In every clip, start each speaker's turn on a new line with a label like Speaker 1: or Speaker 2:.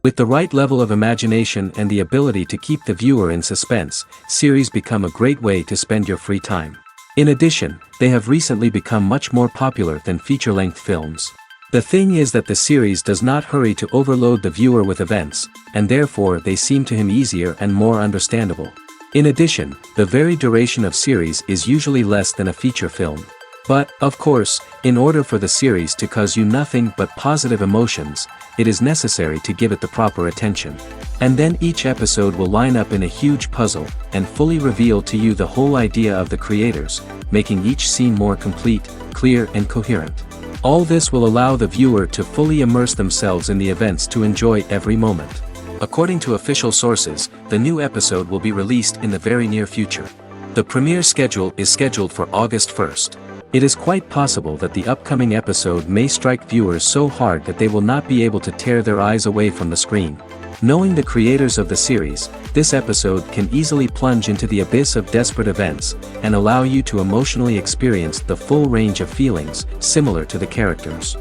Speaker 1: With the right level of imagination and the ability to keep the viewer in suspense, series become a great way to spend your free time. In addition, they have recently become much more popular than feature-length films. The thing is that the series does not hurry to overload the viewer with events, and therefore they seem to him easier and more understandable. In addition, the very duration of series is usually less than a feature film. But, of course, in order for the series to cause you nothing but positive emotions, it is necessary to give it the proper attention. And then each episode will line up in a huge puzzle, and fully reveal to you the whole idea of the creators, making each scene more complete, clear and coherent. All this will allow the viewer to fully immerse themselves in the events to enjoy every moment. According to official sources, the new episode will be released in the very near future. The premiere schedule is scheduled for August 1st. It is quite possible that the upcoming episode may strike viewers so hard that they will not be able to tear their eyes away from the screen. Knowing the creators of the series, this episode can easily plunge into the abyss of desperate events, and allow you to emotionally experience the full range of feelings, similar to the characters.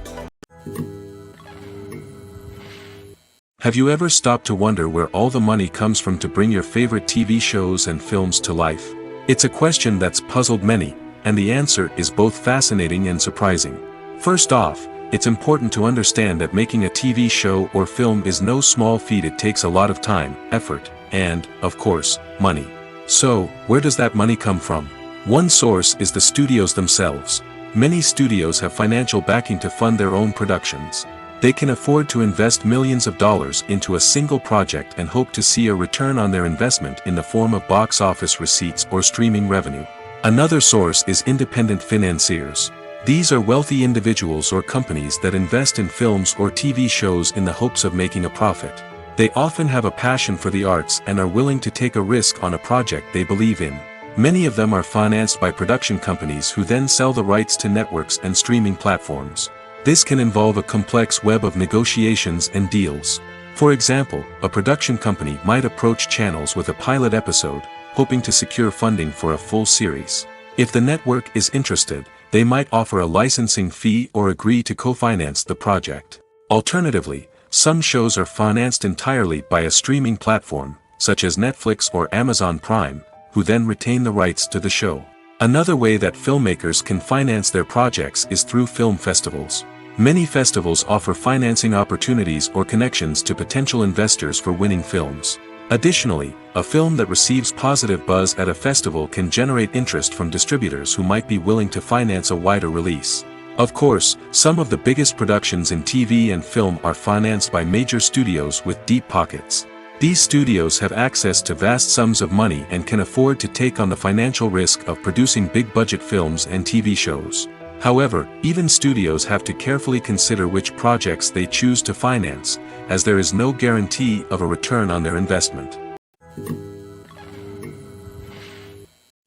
Speaker 2: Have you ever stopped to wonder where all the money comes from to bring your favorite TV shows and films to life? It's a question that's puzzled many, and the answer is both fascinating and surprising. First off, it's important to understand that making a TV show or film is no small feat. It takes a lot of time, effort, and, of course, money. So, where does that money come from? One source is the studios themselves. Many studios have financial backing to fund their own productions. They can afford to invest millions of dollars into a single project and hope to see a return on their investment in the form of box office receipts or streaming revenue. Another source is independent financiers. These are wealthy individuals or companies that invest in films or TV shows in the hopes of making a profit. They often have a passion for the arts and are willing to take a risk on a project they believe in. Many of them are financed by production companies who then sell the rights to networks and streaming platforms. This can involve a complex web of negotiations and deals. For example, a production company might approach channels with a pilot episode, hoping to secure funding for a full series. If the network is interested, they might offer a licensing fee or agree to co-finance the project. Alternatively, some shows are financed entirely by a streaming platform, such as Netflix or Amazon Prime, who then retain the rights to the show. Another way that filmmakers can finance their projects is through film festivals. Many festivals offer financing opportunities or connections to potential investors for winning films. Additionally, a film that receives positive buzz at a festival can generate interest from distributors who might be willing to finance a wider release. Of course, some of the biggest productions in TV and film are financed by major studios with deep pockets. These studios have access to vast sums of money and can afford to take on the financial risk of producing big-budget films and TV shows. However, even studios have to carefully consider which projects they choose to finance, as there is no guarantee of a return on their investment.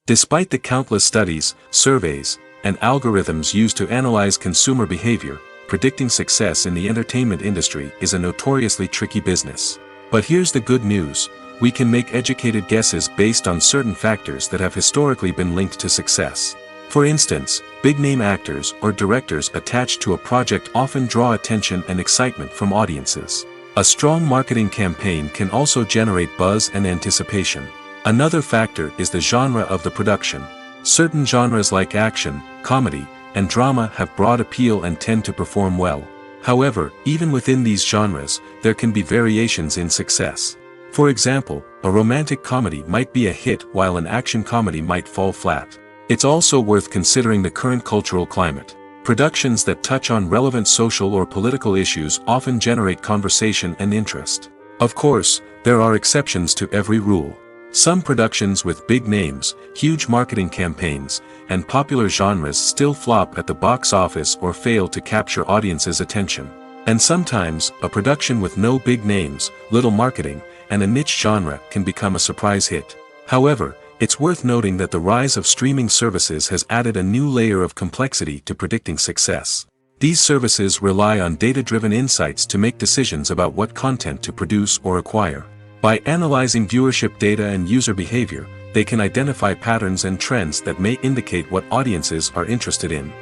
Speaker 2: Despite the countless studies, surveys, and algorithms used to analyze consumer behavior, predicting success in the entertainment industry is a notoriously tricky business. But here's the good news: we can make educated guesses based on certain factors that have historically been linked to success. For instance, big-name actors or directors attached to a project often draw attention and excitement from audiences. A strong marketing campaign can also generate buzz and anticipation. Another factor is the genre of the production. Certain genres like action, comedy, and drama have broad appeal and tend to perform well. However, even within these genres, there can be variations in success. For example, a romantic comedy might be a hit while an action comedy might fall flat. It's also worth considering the current cultural climate. Productions that touch on relevant social or political issues often generate conversation and interest. Of course, there are exceptions to every rule. Some productions with big names, huge marketing campaigns, and popular genres still flop at the box office or fail to capture audiences' attention. And sometimes, a production with no big names, little marketing, and a niche genre can become a surprise hit. However, it's worth noting that the rise of streaming services has added a new layer of complexity to predicting success. These services rely on data-driven insights to make decisions about what content to produce or acquire. By analyzing viewership data and user behavior, they can identify patterns and trends that may indicate what audiences are interested in.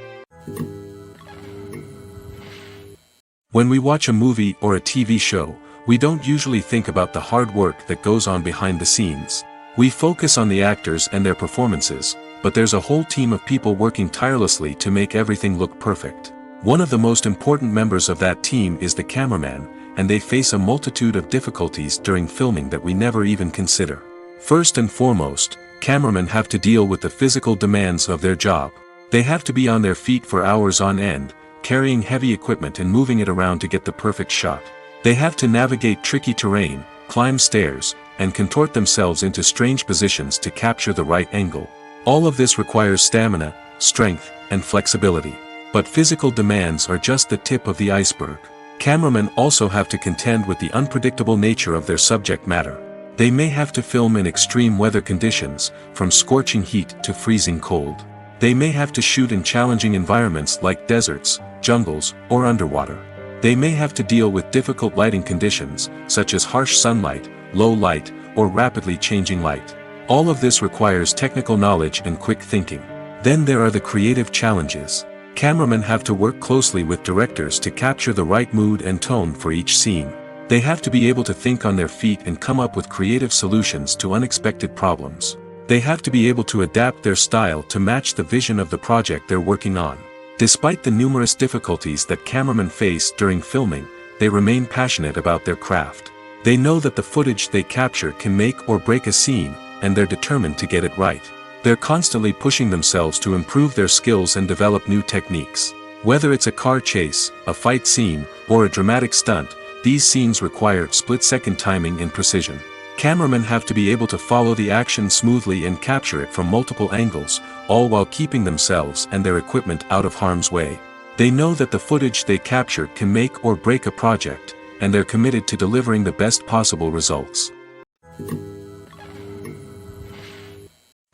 Speaker 2: When we watch a movie or a TV show, We don't usually think about the hard work that goes on behind the scenes. We focus on the actors and their performances, but there's a whole team of people working tirelessly to make everything look perfect. One of the most important members of that team is the cameraman, and they face a multitude of difficulties during filming that we never even consider. First and foremost, cameramen have to deal with the physical demands of their job. They have to be on their feet for hours on end, carrying heavy equipment and moving it around to get the perfect shot. They have to navigate tricky terrain, climb stairs, and contort themselves into strange positions to capture the right angle. All of this requires stamina, strength, and flexibility. But physical demands are just the tip of the iceberg. Cameramen also have to contend with the unpredictable nature of their subject matter. They may have to film in extreme weather conditions, from scorching heat to freezing cold. They may have to shoot in challenging environments like deserts, jungles, or underwater. They may have to deal with difficult lighting conditions, such as harsh sunlight, low light, or rapidly changing light. All of this requires technical knowledge and quick thinking. Then there are the creative challenges. Cameramen have to work closely with directors to capture the right mood and tone for each scene. They have to be able to think on their feet and come up with creative solutions to unexpected problems. They have to be able to adapt their style to match the vision of the project they're working on. Despite the numerous difficulties that cameramen face during filming, they remain passionate about their craft. They know that the footage they capture can make or break a scene, and they're determined to get it right. They're constantly pushing themselves to improve their skills and develop new techniques. Whether it's a car chase, a fight scene, or a dramatic stunt, these scenes require split-second timing and precision. Cameramen have to be able to follow the action smoothly and capture it from multiple angles, all while keeping themselves and their equipment out of harm's way. They know that the footage they capture can make or break a project, and they're committed to delivering the best possible results.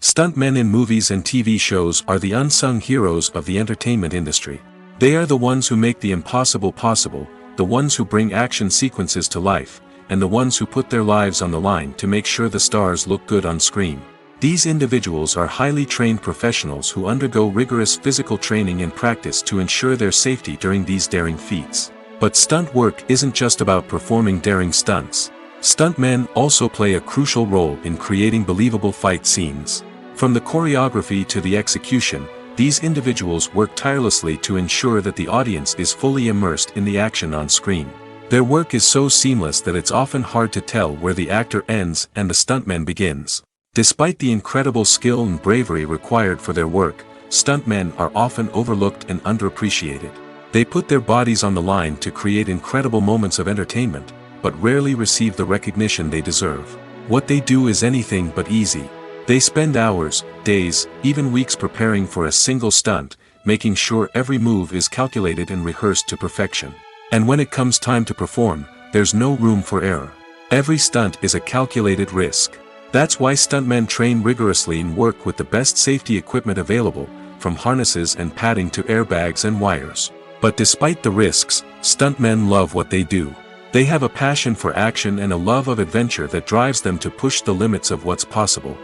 Speaker 2: Stuntmen in movies and TV shows are the unsung heroes of the entertainment industry. They are the ones who make the impossible possible, the ones who bring action sequences to life, and the ones who put their lives on the line to make sure the stars look good on screen. These individuals are highly trained professionals who undergo rigorous physical training and practice to ensure their safety during these daring feats. But stunt work isn't just about performing daring stunts. Stuntmen also play a crucial role in creating believable fight scenes. From the choreography to the execution, these individuals work tirelessly to ensure that the audience is fully immersed in the action on screen. Their work is so seamless that it's often hard to tell where the actor ends and the stuntman begins. Despite the incredible skill and bravery required for their work, stuntmen are often overlooked and underappreciated. They put their bodies on the line to create incredible moments of entertainment, but rarely receive the recognition they deserve. What they do is anything but easy. They spend hours, days, even weeks preparing for a single stunt, making sure every move is calculated and rehearsed to perfection. And when it comes time to perform, there's no room for error. Every stunt is a calculated risk. That's why stuntmen train rigorously and work with the best safety equipment available, from harnesses and padding to airbags and wires. But despite the risks, stuntmen love what they do. They have a passion for action and a love of adventure that drives them to push the limits of what's possible.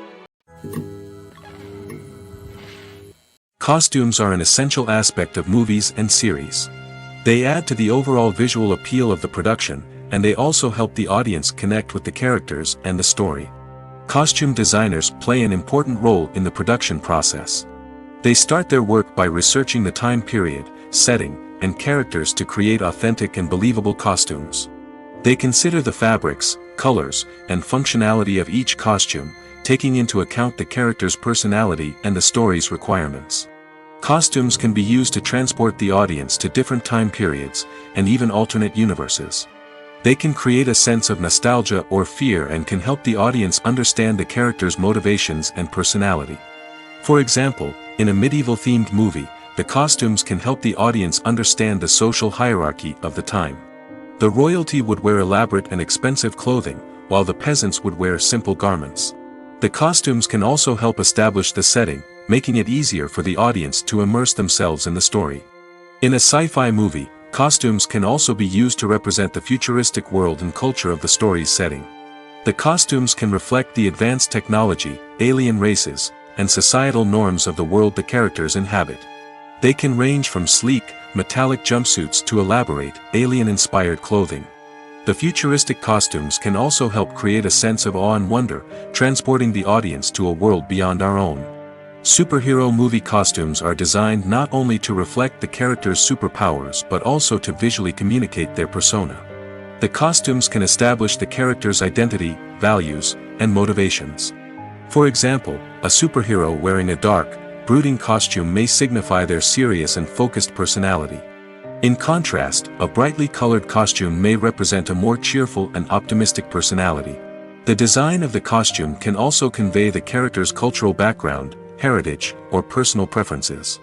Speaker 2: Costumes are an essential aspect of movies and series. They add to the overall visual appeal of the production, and they also help the audience connect with the characters and the story. Costume designers play an important role in the production process. They start their work by researching the time period, setting, and characters to create authentic and believable costumes. They consider the fabrics, colors, and functionality of each costume, taking into account the character's personality and the story's requirements. Costumes can be used to transport the audience to different time periods, and even alternate universes. They can create a sense of nostalgia or fear and can help the audience understand the character's motivations and personality. For example, in a medieval-themed movie, the costumes can help the audience understand the social hierarchy of the time. The royalty would wear elaborate and expensive clothing, while the peasants would wear simple garments. The costumes can also help establish the setting, making it easier for the audience to immerse themselves in the story. In a sci-fi movie, costumes can also be used to represent the futuristic world and culture of the story's setting. The costumes can reflect the advanced technology, alien races, and societal norms of the world the characters inhabit. They can range from sleek, metallic jumpsuits to elaborate, alien-inspired clothing. The futuristic costumes can also help create a sense of awe and wonder, transporting the audience to a world beyond our own. Superhero movie costumes are designed not only to reflect the character's superpowers but also to visually communicate their persona. The costumes can establish the character's identity, values, and motivations. For example, a superhero wearing a dark, brooding costume may signify their serious and focused personality. In contrast, a brightly colored costume may represent a more cheerful and optimistic personality. The design of the costume can also convey the character's cultural background, heritage, or personal preferences.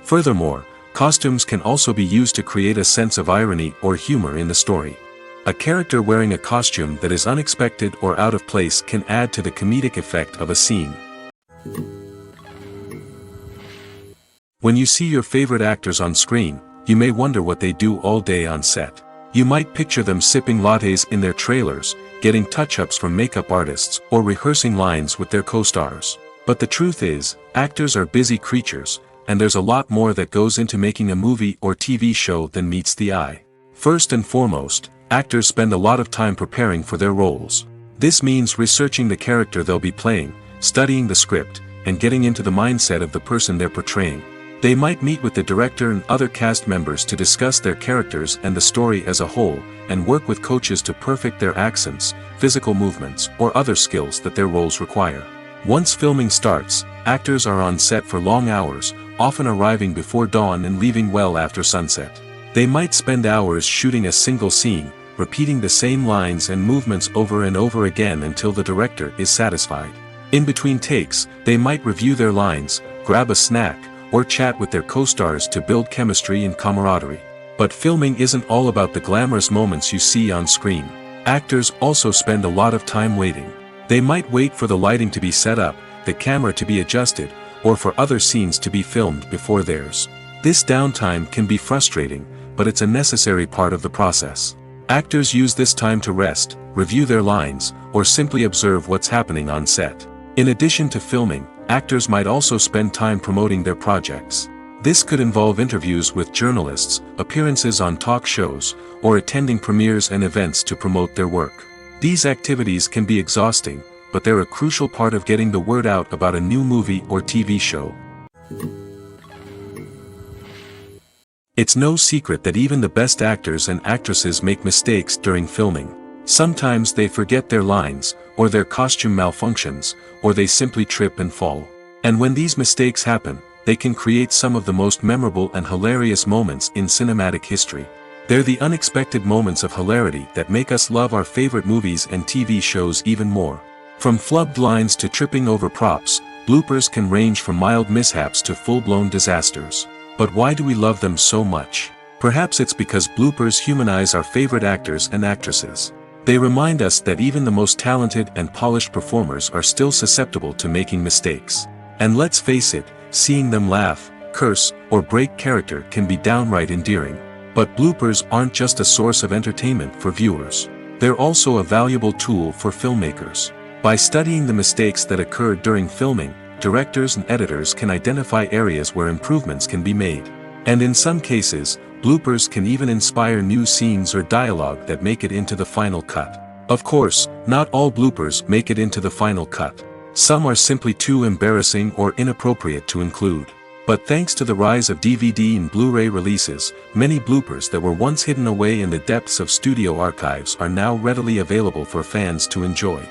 Speaker 2: Furthermore, costumes can also be used to create a sense of irony or humor in the story. A character wearing a costume that is unexpected or out of place can add to the comedic effect of a scene. When you see your favorite actors on screen, you may wonder what they do all day on set. You might picture them sipping lattes in their trailers, getting touch-ups from makeup artists, or rehearsing lines with their co-stars. But the truth is, actors are busy creatures, and there's a lot more that goes into making a movie or TV show than meets the eye. First and foremost, actors spend a lot of time preparing for their roles. This means researching the character they'll be playing, studying the script, and getting into the mindset of the person they're portraying. They might meet with the director and other cast members to discuss their characters and the story as a whole, and work with coaches to perfect their accents, physical movements, or other skills that their roles require. Once filming starts, actors are on set for long hours, often arriving before dawn and leaving well after sunset. They might spend hours shooting a single scene, repeating the same lines and movements over and over again until the director is satisfied. In between takes, they might review their lines, grab a snack, or chat with their co-stars to build chemistry and camaraderie. But filming isn't all about the glamorous moments you see on screen. Actors also spend a lot of time waiting. They might wait for the lighting to be set up, the camera to be adjusted, or for other scenes to be filmed before theirs. This downtime can be frustrating, but it's a necessary part of the process. Actors use this time to rest, review their lines, or simply observe what's happening on set. In addition to filming, actors might also spend time promoting their projects. This could involve interviews with journalists, appearances on talk shows, or attending premieres and events to promote their work. These activities can be exhausting, but they're a crucial part of getting the word out about a new movie or TV show. It's no secret that even the best actors and actresses make mistakes during filming. Sometimes they forget their lines, or their costume malfunctions, or they simply trip and fall. And when these mistakes happen, they can create some of the most memorable and hilarious moments in cinematic history. They're the unexpected moments of hilarity that make us love our favorite movies and TV shows even more. From flubbed lines to tripping over props, bloopers can range from mild mishaps to full-blown disasters. But why do we love them so much? Perhaps it's because bloopers humanize our favorite actors and actresses. They remind us that even the most talented and polished performers are still susceptible to making mistakes. And let's face it, seeing them laugh, curse, or break character can be downright endearing. But bloopers aren't just a source of entertainment for viewers. They're also a valuable tool for filmmakers. By studying the mistakes that occurred during filming, directors and editors can identify areas where improvements can be made. And in some cases, bloopers can even inspire new scenes or dialogue that make it into the final cut. Of course, not all bloopers make it into the final cut. Some are simply too embarrassing or inappropriate to include. But thanks to the rise of DVD and Blu-ray releases, many bloopers that were once hidden away in the depths of studio archives are now readily available for fans to enjoy.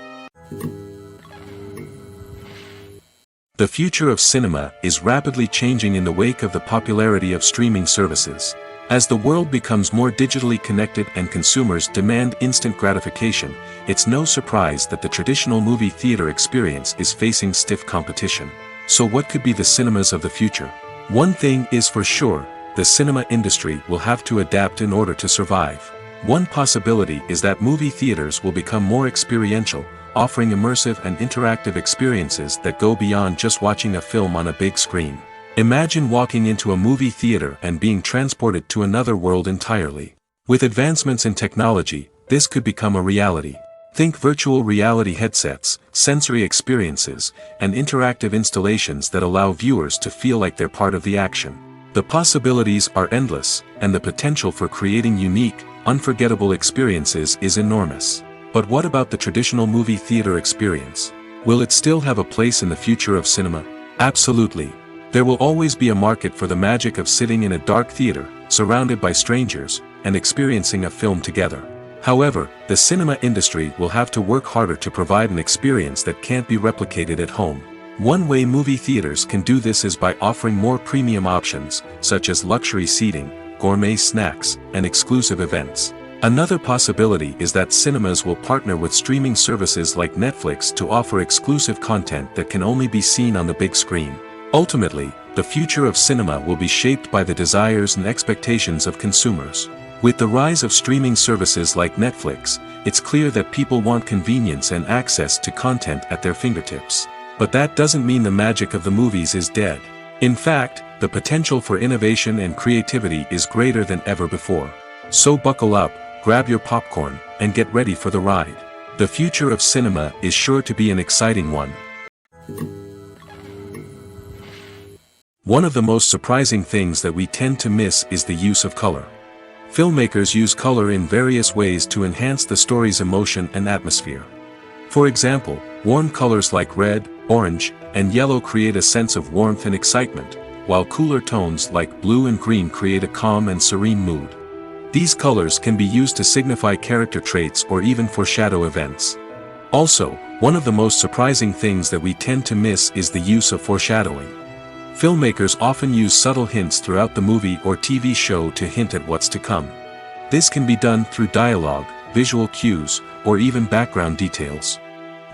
Speaker 2: The future of cinema is rapidly changing in the wake of the popularity of streaming services. As the world becomes more digitally connected and consumers demand instant gratification, it's no surprise that the traditional movie theater experience is facing stiff competition. So what could be the cinemas of the future? One thing is for sure, the cinema industry will have to adapt in order to survive. One possibility is that movie theaters will become more experiential, offering immersive and interactive experiences that go beyond just watching a film on a big screen. Imagine walking into a movie theater and being transported to another world entirely. With advancements in technology, this could become a reality. Think virtual reality headsets, sensory experiences, and interactive installations that allow viewers to feel like they're part of the action. The possibilities are endless, and the potential for creating unique, unforgettable experiences is enormous. But what about the traditional movie theater experience? Will it still have a place in the future of cinema? Absolutely. There will always be a market for the magic of sitting in a dark theater, surrounded by strangers, and experiencing a film together. However, the cinema industry will have to work harder to provide an experience that can't be replicated at home. One way movie theaters can do this is by offering more premium options, such as luxury seating, gourmet snacks, and exclusive events. Another possibility is that cinemas will partner with streaming services like Netflix to offer exclusive content that can only be seen on the big screen. Ultimately, the future of cinema will be shaped by the desires and expectations of consumers. With the rise of streaming services like Netflix, it's clear that people want convenience and access to content at their fingertips. But that doesn't mean the magic of the movies is dead. In fact, the potential for innovation and creativity is greater than ever before. So buckle up, grab your popcorn, and get ready for the ride. The future of cinema is sure to be an exciting one. One of the most surprising things that we tend to miss is the use of color. Filmmakers use color in various ways to enhance the story's emotion and atmosphere. For example, warm colors like red, orange, and yellow create a sense of warmth and excitement, while cooler tones like blue and green create a calm and serene mood. These colors can be used to signify character traits or even foreshadow events. Also, one of the most surprising things that we tend to miss is the use of foreshadowing. Filmmakers often use subtle hints throughout the movie or TV show to hint at what's to come. This can be done through dialogue, visual cues, or even background details.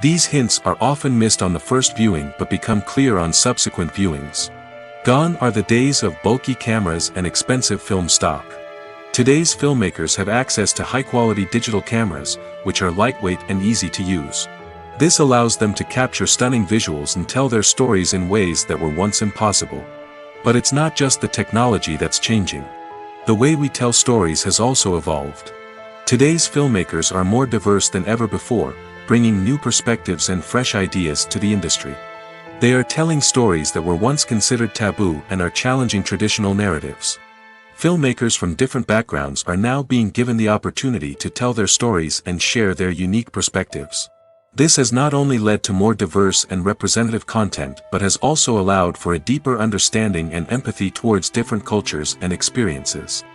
Speaker 2: These hints are often missed on the first viewing but become clear on subsequent viewings. Gone are the days of bulky cameras and expensive film stock. Today's filmmakers have access to high-quality digital cameras, which are lightweight and easy to use. This allows them to capture stunning visuals and tell their stories in ways that were once impossible. But it's not just the technology that's changing. The way we tell stories has also evolved. Today's filmmakers are more diverse than ever before, bringing new perspectives and fresh ideas to the industry. They are telling stories that were once considered taboo and are challenging traditional narratives. Filmmakers from different backgrounds are now being given the opportunity to tell their stories and share their unique perspectives. This has not only led to more diverse and representative content but has also allowed for a deeper understanding and empathy towards different cultures and experiences.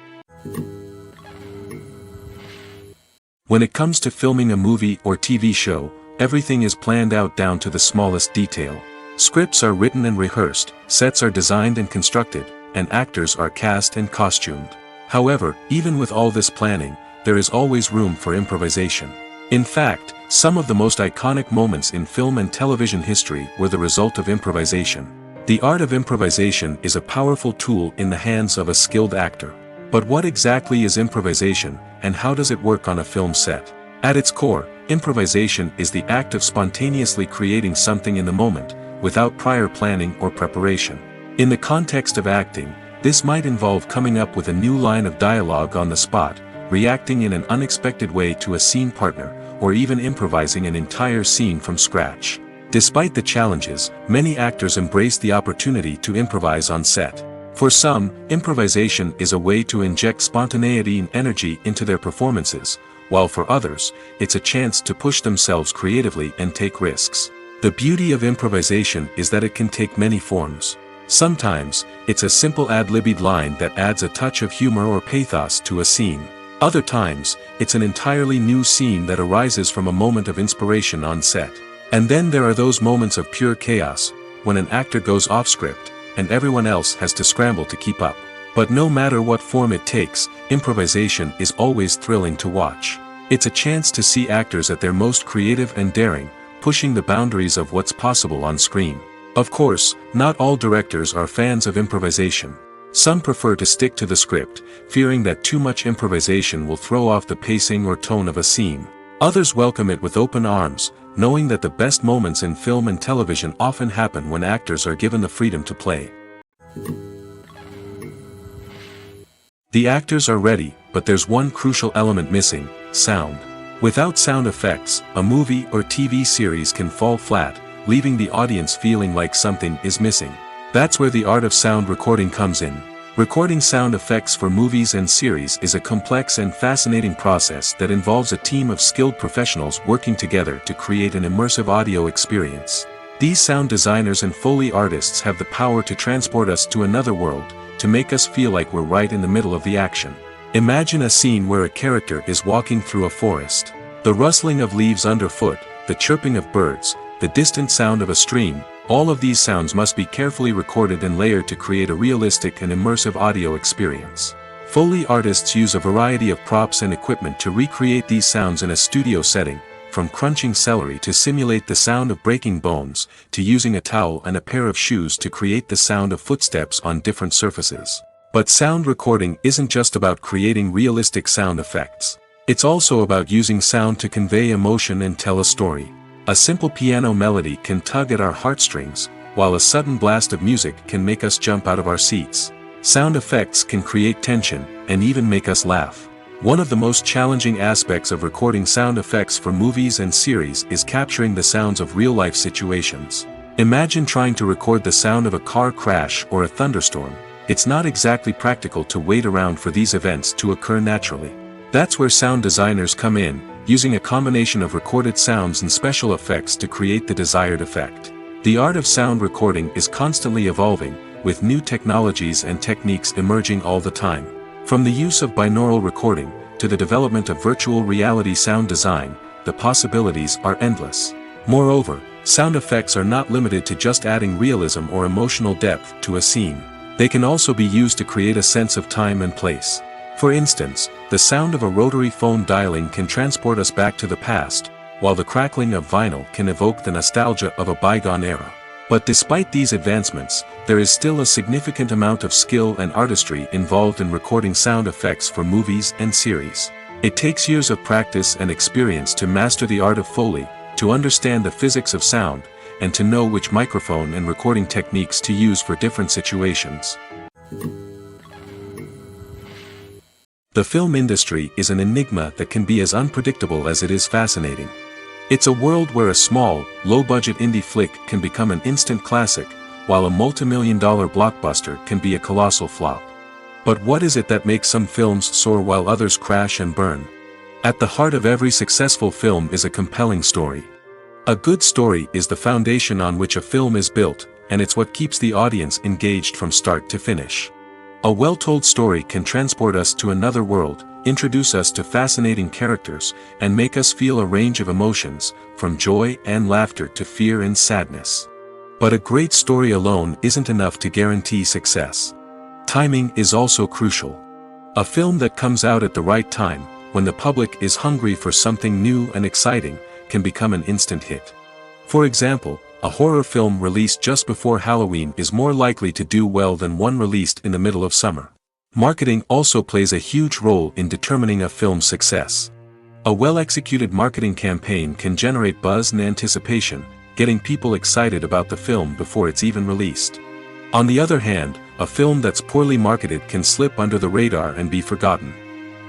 Speaker 2: When it comes to filming a movie or TV show, everything is planned out down to the smallest detail. Scripts are written and rehearsed, sets are designed and constructed, and actors are cast and costumed. However, even with all this planning, there is always room for improvisation. In fact, some of the most iconic moments in film and television history were the result of improvisation. The art of improvisation is a powerful tool in the hands of a skilled actor. But what exactly is improvisation, and how does it work on a film set? At its core, improvisation is the act of spontaneously creating something in the moment, without prior planning or preparation. In the context of acting, this might involve coming up with a new line of dialogue on the spot, reacting in an unexpected way to a scene partner, or even improvising an entire scene from scratch. Despite the challenges, many actors embrace the opportunity to improvise on set. For some, improvisation is a way to inject spontaneity and energy into their performances, while for others, it's a chance to push themselves creatively and take risks. The beauty of improvisation is that it can take many forms. Sometimes, it's a simple ad-libbed line that adds a touch of humor or pathos to a scene. Other times, it's an entirely new scene that arises from a moment of inspiration on set. And then there are those moments of pure chaos, when an actor goes off script, and everyone else has to scramble to keep up. But no matter what form it takes, improvisation is always thrilling to watch. It's a chance to see actors at their most creative and daring, pushing the boundaries of what's possible on screen. Of course, not all directors are fans of improvisation. Some prefer to stick to the script, fearing that too much improvisation will throw off the pacing or tone of a scene. Others welcome it with open arms, knowing that the best moments in film and television often happen when actors are given the freedom to play. The actors are ready, but there's one crucial element missing: sound. Without sound effects, a movie or TV series can fall flat, leaving the audience feeling like something is missing. That's where the art of sound recording comes in. Recording sound effects for movies and series is a complex and fascinating process that involves a team of skilled professionals working together to create an immersive audio experience. These sound designers and Foley artists have the power to transport us to another world, to make us feel like we're right in the middle of the action. Imagine a scene where a character is walking through a forest. The rustling of leaves underfoot, the chirping of birds, the distant sound of a stream, all of these sounds must be carefully recorded and layered to create a realistic and immersive audio experience. Foley artists use a variety of props and equipment to recreate these sounds in a studio setting, from crunching celery to simulate the sound of breaking bones, to using a towel and a pair of shoes to create the sound of footsteps on different surfaces. But sound recording isn't just about creating realistic sound effects. It's also about using sound to convey emotion and tell a story. A simple piano melody can tug at our heartstrings, while a sudden blast of music can make us jump out of our seats. Sound effects can create tension, and even make us laugh. One of the most challenging aspects of recording sound effects for movies and series is capturing the sounds of real-life situations. Imagine trying to record the sound of a car crash or a thunderstorm. It's not exactly practical to wait around for these events to occur naturally. That's where sound designers come in, using a combination of recorded sounds and special effects to create the desired effect. The art of sound recording is constantly evolving, with new technologies and techniques emerging all the time. From the use of binaural recording, to the development of virtual reality sound design, the possibilities are endless. Moreover, sound effects are not limited to just adding realism or emotional depth to a scene. They can also be used to create a sense of time and place. For instance, the sound of a rotary phone dialing can transport us back to the past, while the crackling of vinyl can evoke the nostalgia of a bygone era. But despite these advancements, there is still a significant amount of skill and artistry involved in recording sound effects for movies and series. It takes years of practice and experience to master the art of Foley, to understand the physics of sound, and to know which microphone and recording techniques to use for different situations. The film industry is an enigma that can be as unpredictable as it is fascinating. It's a world where a small, low-budget indie flick can become an instant classic, while a multi-million-dollar blockbuster can be a colossal flop. But what is it that makes some films soar while others crash and burn? At the heart of every successful film is a compelling story. A good story is the foundation on which a film is built, and it's what keeps the audience engaged from start to finish. A well-told story can transport us to another world, introduce us to fascinating characters, and make us feel a range of emotions, from joy and laughter to fear and sadness. But a great story alone isn't enough to guarantee success. Timing is also crucial. A film that comes out at the right time, when the public is hungry for something new and exciting, can become an instant hit. For example, a horror film released just before Halloween is more likely to do well than one released in the middle of summer. Marketing also plays a huge role in determining a film's success. A well-executed marketing campaign can generate buzz and anticipation, getting people excited about the film before it's even released. On the other hand, a film that's poorly marketed can slip under the radar and be forgotten.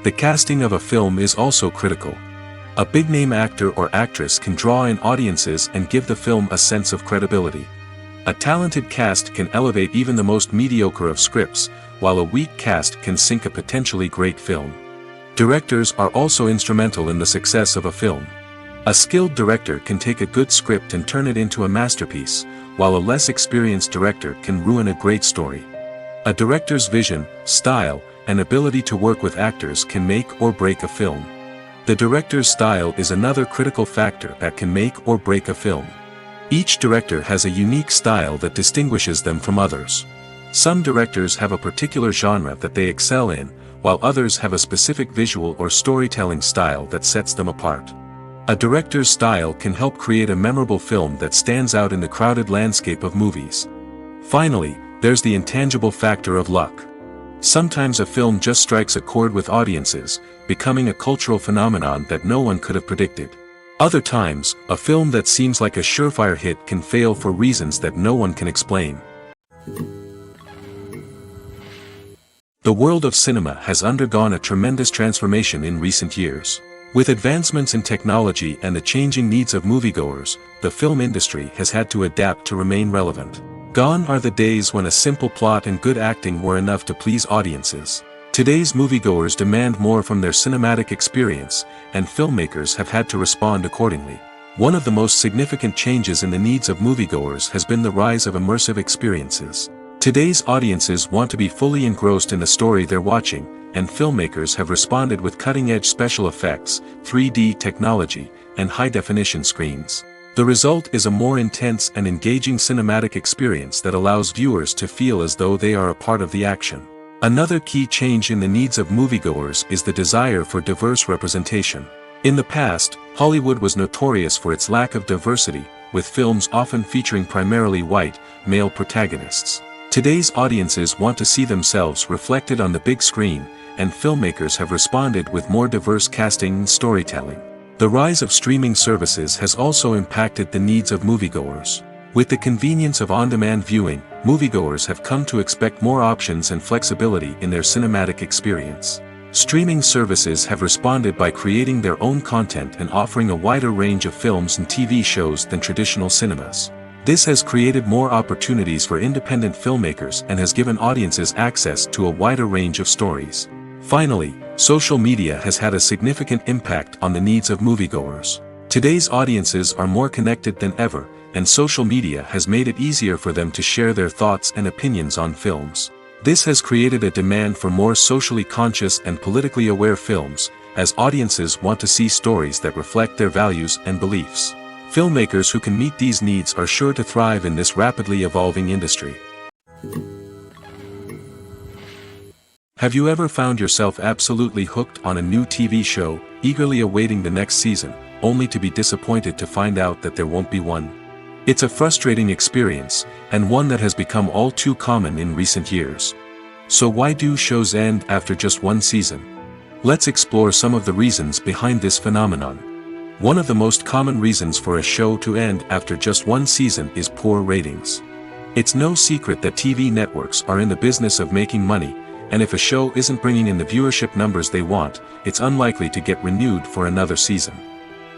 Speaker 2: The casting of a film is also critical. A big-name actor or actress can draw in audiences and give the film a sense of credibility. A talented cast can elevate even the most mediocre of scripts, while a weak cast can sink a potentially great film. Directors are also instrumental in the success of a film. A skilled director can take a good script and turn it into a masterpiece, while a less experienced director can ruin a great story. A director's vision, style, and ability to work with actors can make or break a film. The director's style is another critical factor that can make or break a film. Each director has a unique style that distinguishes them from others. Some directors have a particular genre that they excel in, while others have a specific visual or storytelling style that sets them apart. A director's style can help create a memorable film that stands out in the crowded landscape of movies. Finally, there's the intangible factor of luck. Sometimes a film just strikes a chord with audiences, becoming a cultural phenomenon that no one could have predicted. Other times, a film that seems like a surefire hit can fail for reasons that no one can explain. The world of cinema has undergone a tremendous transformation in recent years. With advancements in technology and the changing needs of moviegoers, the film industry has had to adapt to remain relevant. Gone are the days when a simple plot and good acting were enough to please audiences. Today's moviegoers demand more from their cinematic experience, and filmmakers have had to respond accordingly. One of the most significant changes in the needs of moviegoers has been the rise of immersive experiences. Today's audiences want to be fully engrossed in the story they're watching, and filmmakers have responded with cutting-edge special effects, 3D technology, and high-definition screens. The result is a more intense and engaging cinematic experience that allows viewers to feel as though they are a part of the action. Another key change in the needs of moviegoers is the desire for diverse representation. In the past, Hollywood was notorious for its lack of diversity, with films often featuring primarily white, male protagonists. Today's audiences want to see themselves reflected on the big screen, and filmmakers have responded with more diverse casting and storytelling. The rise of streaming services has also impacted the needs of moviegoers. With the convenience of on-demand viewing, moviegoers have come to expect more options and flexibility in their cinematic experience. Streaming services have responded by creating their own content and offering a wider range of films and TV shows than traditional cinemas. This has created more opportunities for independent filmmakers and has given audiences access to a wider range of stories. Finally, social media has had a significant impact on the needs of moviegoers. Today's audiences are more connected than ever, and social media has made it easier for them to share their thoughts and opinions on films. This has created a demand for more socially conscious and politically aware films, as audiences want to see stories that reflect their values and beliefs. Filmmakers who can meet these needs are sure to thrive in this rapidly evolving industry. Have you ever found yourself absolutely hooked on a new TV show, eagerly awaiting the next season, only to be disappointed to find out that there won't be one? It's a frustrating experience, and one that has become all too common in recent years. So why do shows end after just one season? Let's explore some of the reasons behind this phenomenon. One of the most common reasons for a show to end after just one season is poor ratings. It's no secret that TV networks are in the business of making money, and if a show isn't bringing in the viewership numbers they want, it's unlikely to get renewed for another season.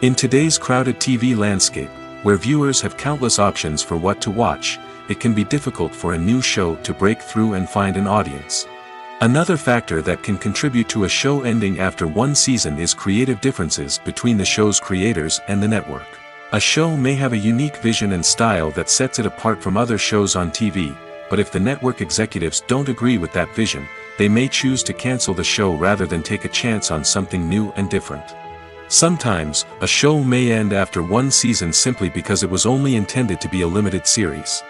Speaker 2: In today's crowded TV landscape, where viewers have countless options for what to watch, it can be difficult for a new show to break through and find an audience. Another factor that can contribute to a show ending after one season is creative differences between the show's creators and the network. A show may have a unique vision and style that sets it apart from other shows on TV, but if the network executives don't agree with that vision, they may choose to cancel the show rather than take a chance on something new and different. Sometimes, a show may end after one season simply because it was only intended to be a limited series.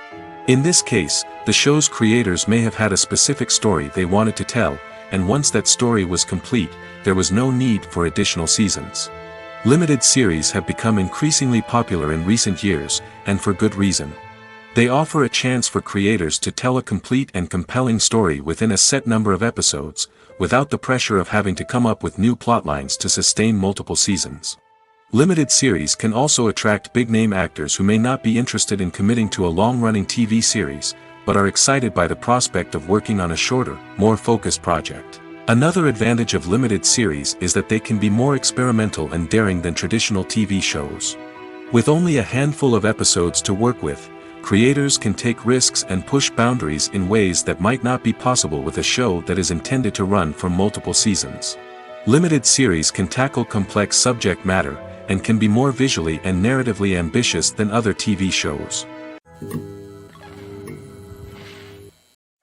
Speaker 2: In this case, the show's creators may have had a specific story they wanted to tell, and once that story was complete, there was no need for additional seasons. Limited series have become increasingly popular in recent years, and for good reason. They offer a chance for creators to tell a complete and compelling story within a set number of episodes, without the pressure of having to come up with new plotlines to sustain multiple seasons. Limited series can also attract big-name actors who may not be interested in committing to a long-running TV series, but are excited by the prospect of working on a shorter, more focused project. Another advantage of limited series is that they can be more experimental and daring than traditional TV shows. With only a handful of episodes to work with, creators can take risks and push boundaries in ways that might not be possible with a show that is intended to run for multiple seasons. Limited series can tackle complex subject matter, and can be more visually and narratively ambitious than other TV shows.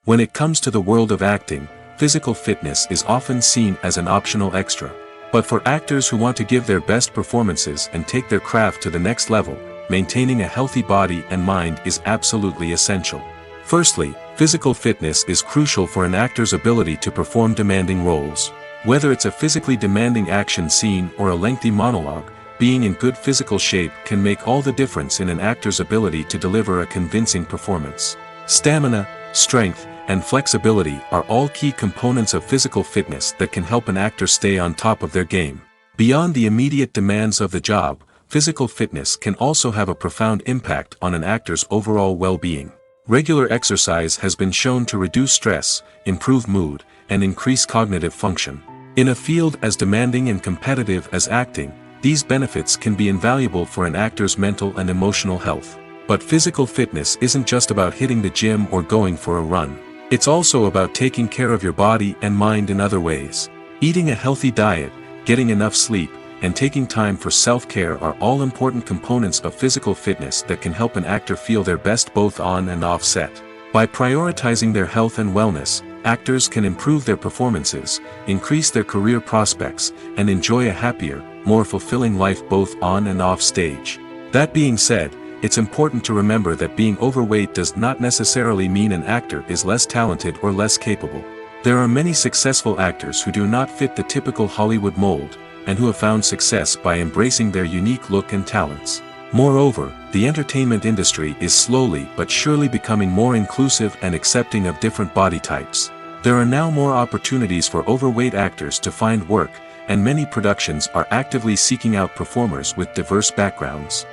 Speaker 2: When it comes to the world of acting, physical fitness is often seen as an optional extra. But for actors who want to give their best performances and take their craft to the next level, maintaining a healthy body and mind is absolutely essential. Firstly, physical fitness is crucial for an actor's ability to perform demanding roles. Whether it's a physically demanding action scene or a lengthy monologue, being in good physical shape can make all the difference in an actor's ability to deliver a convincing performance. Stamina, strength, and flexibility are all key components of physical fitness that can help an actor stay on top of their game. Beyond the immediate demands of the job, physical fitness can also have a profound impact on an actor's overall well-being. Regular exercise has been shown to reduce stress, improve mood, and increase cognitive function. In a field as demanding and competitive as acting, these benefits can be invaluable for an actor's mental and emotional health. But physical fitness isn't just about hitting the gym or going for a run. It's also about taking care of your body and mind in other ways. Eating a healthy diet, getting enough sleep, and taking time for self-care are all important components of physical fitness that can help an actor feel their best both on and off set. By prioritizing their health and wellness, actors can improve their performances, increase their career prospects, and enjoy a happier, more fulfilling life both on and off stage. That being said, it's important to remember that being overweight does not necessarily mean an actor is less talented or less capable. There are many successful actors who do not fit the typical Hollywood mold, and who have found success by embracing their unique look and talents. Moreover, the entertainment industry is slowly but surely becoming more inclusive and accepting of different body types. There are now more opportunities for overweight actors to find work, and many productions are actively seeking out performers with diverse backgrounds.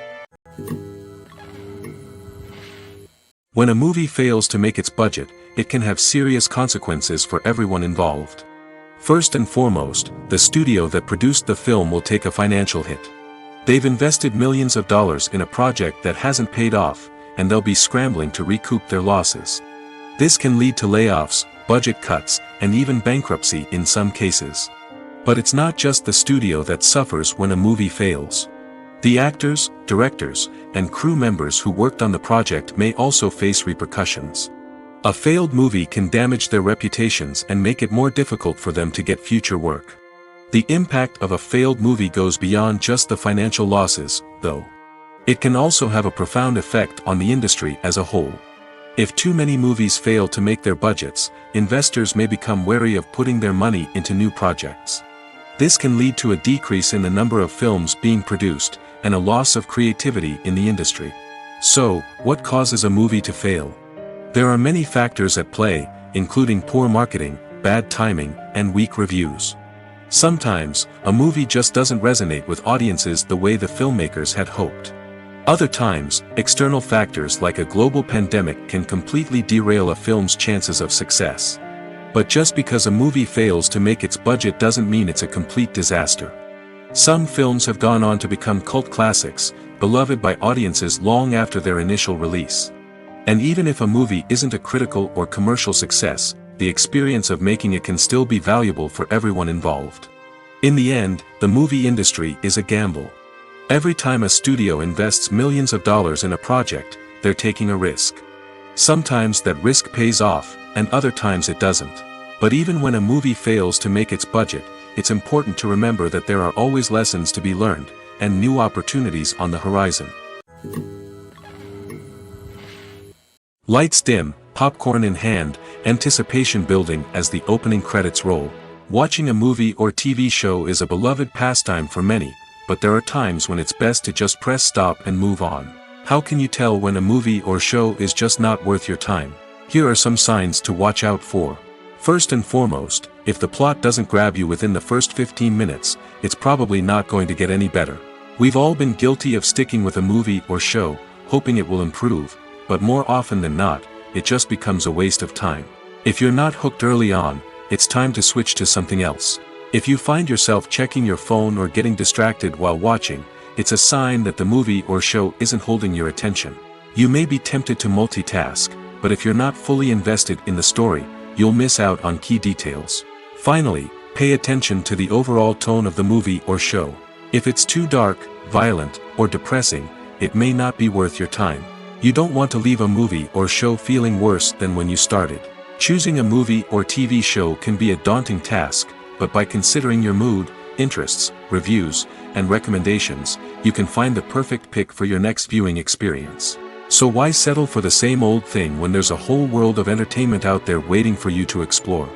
Speaker 2: When a movie fails to make its budget, it can have serious consequences for everyone involved. First and foremost, the studio that produced the film will take a financial hit. They've invested millions of dollars in a project that hasn't paid off, and they'll be scrambling to recoup their losses. This can lead to layoffs, budget cuts, and even bankruptcy in some cases. But it's not just the studio that suffers when a movie fails. The actors, directors, and crew members who worked on the project may also face repercussions. A failed movie can damage their reputations and make it more difficult for them to get future work. The impact of a failed movie goes beyond just the financial losses, though. It can also have a profound effect on the industry as a whole. If too many movies fail to make their budgets, investors may become wary of putting their money into new projects. This can lead to a decrease in the number of films being produced, and a loss of creativity in the industry. So, what causes a movie to fail? There are many factors at play, including poor marketing, bad timing, and weak reviews. Sometimes, a movie just doesn't resonate with audiences the way the filmmakers had hoped. Other times, external factors like a global pandemic can completely derail a film's chances of success. But just because a movie fails to make its budget doesn't mean it's a complete disaster. Some films have gone on to become cult classics, beloved by audiences long after their initial release. And even if a movie isn't a critical or commercial success, the experience of making it can still be valuable for everyone involved. In the end, the movie industry is a gamble. Every time a studio invests millions of dollars in a project, they're taking a risk. Sometimes that risk pays off, and other times it doesn't. But even when a movie fails to make its budget, it's important to remember that there are always lessons to be learned, and new opportunities on the horizon. Lights dim, popcorn in hand, anticipation building as the opening credits roll. Watching a movie or TV show is a beloved pastime for many, but there are times when it's best to just press stop and move on. How can you tell when a movie or show is just not worth your time? Here are some signs to watch out for. First and foremost, if the plot doesn't grab you within the first 15 minutes, it's probably not going to get any better. We've all been guilty of sticking with a movie or show, hoping it will improve, but more often than not, it just becomes a waste of time. If you're not hooked early on, it's time to switch to something else. If you find yourself checking your phone or getting distracted while watching, it's a sign that the movie or show isn't holding your attention. You may be tempted to multitask, but if you're not fully invested in the story, you'll miss out on key details. Finally, pay attention to the overall tone of the movie or show. If it's too dark, violent, or depressing, it may not be worth your time. You don't want to leave a movie or show feeling worse than when you started. Choosing a movie or TV show can be a daunting task, but by considering your mood, interests, reviews, and recommendations, you can find the perfect pick for your next viewing experience. So why settle for the same old thing when there's a whole world of entertainment out there waiting for you to explore?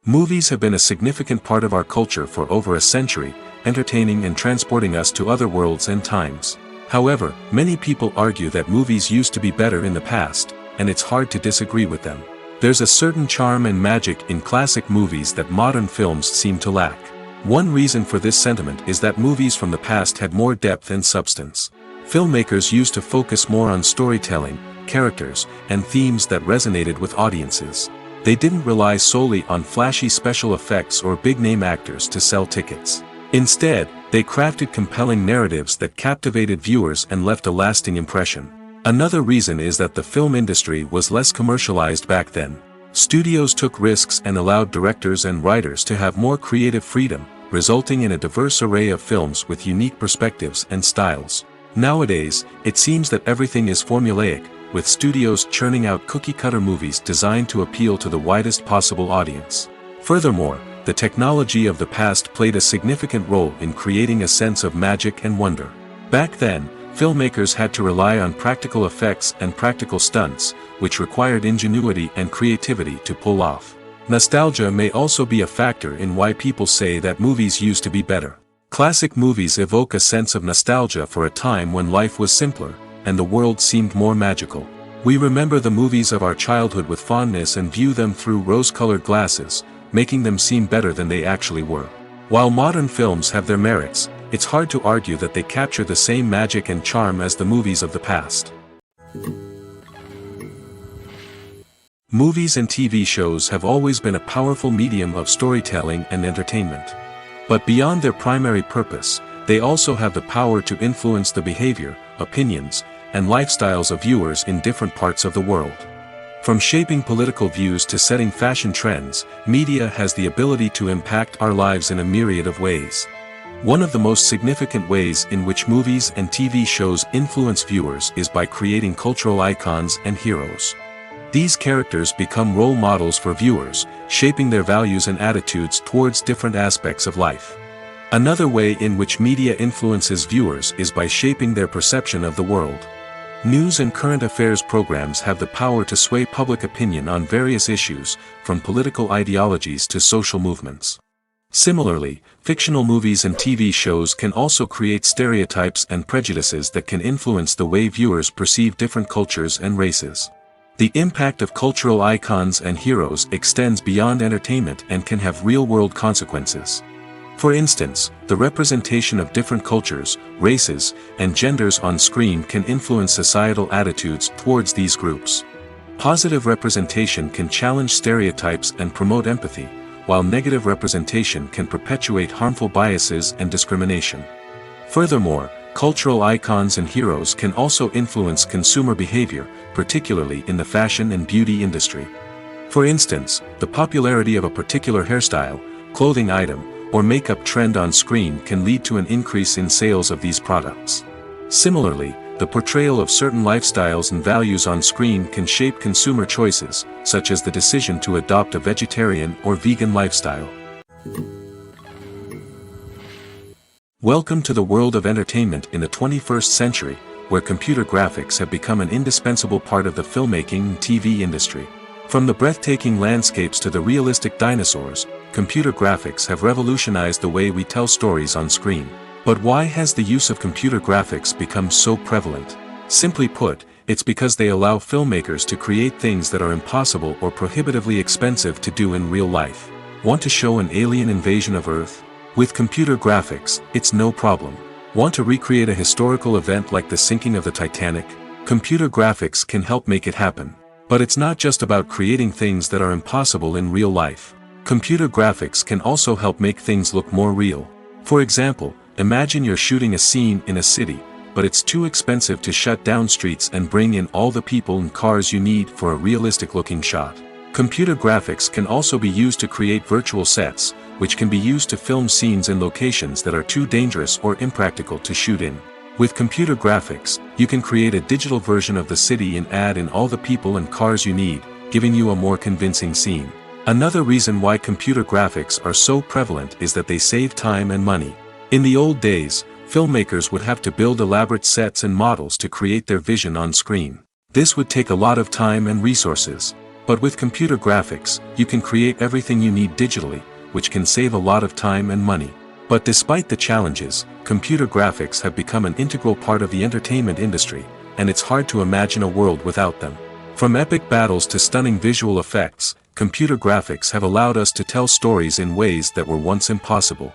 Speaker 2: Movies have been a significant part of our culture for over a century, entertaining and transporting us to other worlds and times. However, many people argue that movies used to be better in the past, and it's hard to disagree with them. There's a certain charm and magic in classic movies that modern films seem to lack. One reason for this sentiment is that movies from the past had more depth and substance. Filmmakers used to focus more on storytelling, characters, and themes that resonated with audiences. They didn't rely solely on flashy special effects or big-name actors to sell tickets. Instead, They crafted compelling narratives that captivated viewers and left a lasting impression. Another reason is that the film industry was less commercialized back then. Studios took risks and allowed directors and writers to have more creative freedom, resulting in a diverse array of films with unique perspectives and styles. Nowadays, it seems that everything is formulaic, with studios churning out cookie-cutter movies designed to appeal to the widest possible audience. Furthermore, the technology of the past played a significant role in creating a sense of magic and wonder. Back then, filmmakers had to rely on practical effects and practical stunts, which required ingenuity and creativity to pull off. Nostalgia may also be a factor in why people say that movies used to be better. Classic movies evoke a sense of nostalgia for a time when life was simpler, and the world seemed more magical. We remember the movies of our childhood with fondness and view them through rose-colored glasses, making them seem better than they actually were. While modern films have their merits, it's hard to argue that they capture the same magic and charm as the movies of the past. Movies and TV shows have always been a powerful medium of storytelling and entertainment. But beyond their primary purpose, they also have the power to influence the behavior, opinions, and lifestyles of viewers in different parts of the world. From shaping political views to setting fashion trends, media has the ability to impact our lives in a myriad of ways. One of the most significant ways in which movies and TV shows influence viewers is by creating cultural icons and heroes. These characters become role models for viewers, shaping their values and attitudes towards different aspects of life. Another way in which media influences viewers is by shaping their perception of the world. News and current affairs programs have the power to sway public opinion on various issues, from political ideologies to social movements. Similarly, fictional movies and TV shows can also create stereotypes and prejudices that can influence the way viewers perceive different cultures and races. The impact of cultural icons and heroes extends beyond entertainment and can have real-world consequences. For instance, the representation of different cultures, races, and genders on screen can influence societal attitudes towards these groups. Positive representation can challenge stereotypes and promote empathy, while negative representation can perpetuate harmful biases and discrimination. Furthermore, cultural icons and heroes can also influence consumer behavior, particularly in the fashion and beauty industry. For instance, the popularity of a particular hairstyle, clothing item, or makeup trend on screen can lead to an increase in sales of these products. Similarly, the portrayal of certain lifestyles and values on screen can shape consumer choices, such as the decision to adopt a vegetarian or vegan lifestyle. Welcome to the world of entertainment in the 21st century, where computer graphics have become an indispensable part of the filmmaking and TV industry. From the breathtaking landscapes to the realistic dinosaurs, computer graphics have revolutionized the way we tell stories on screen. But why has the use of computer graphics become so prevalent? Simply put, it's because they allow filmmakers to create things that are impossible or prohibitively expensive to do in real life. Want to show an alien invasion of Earth? With computer graphics, it's no problem. Want to recreate a historical event like the sinking of the Titanic? Computer graphics can help make it happen. But it's not just about creating things that are impossible in real life. Computer graphics can also help make things look more real. For example, imagine you're shooting a scene in a city, but it's too expensive to shut down streets and bring in all the people and cars you need for a realistic-looking shot. Computer graphics can also be used to create virtual sets, which can be used to film scenes in locations that are too dangerous or impractical to shoot in. With computer graphics, you can create a digital version of the city and add in all the people and cars you need, giving you a more convincing scene. Another reason why computer graphics are so prevalent is that they save time and money. In the old days, filmmakers would have to build elaborate sets and models to create their vision on screen. This would take a lot of time and resources. But with computer graphics, you can create everything you need digitally, which can save a lot of time and money. But despite the challenges, computer graphics have become an integral part of the entertainment industry, and it's hard to imagine a world without them. From epic battles to stunning visual effects, computer graphics have allowed us to tell stories in ways that were once impossible.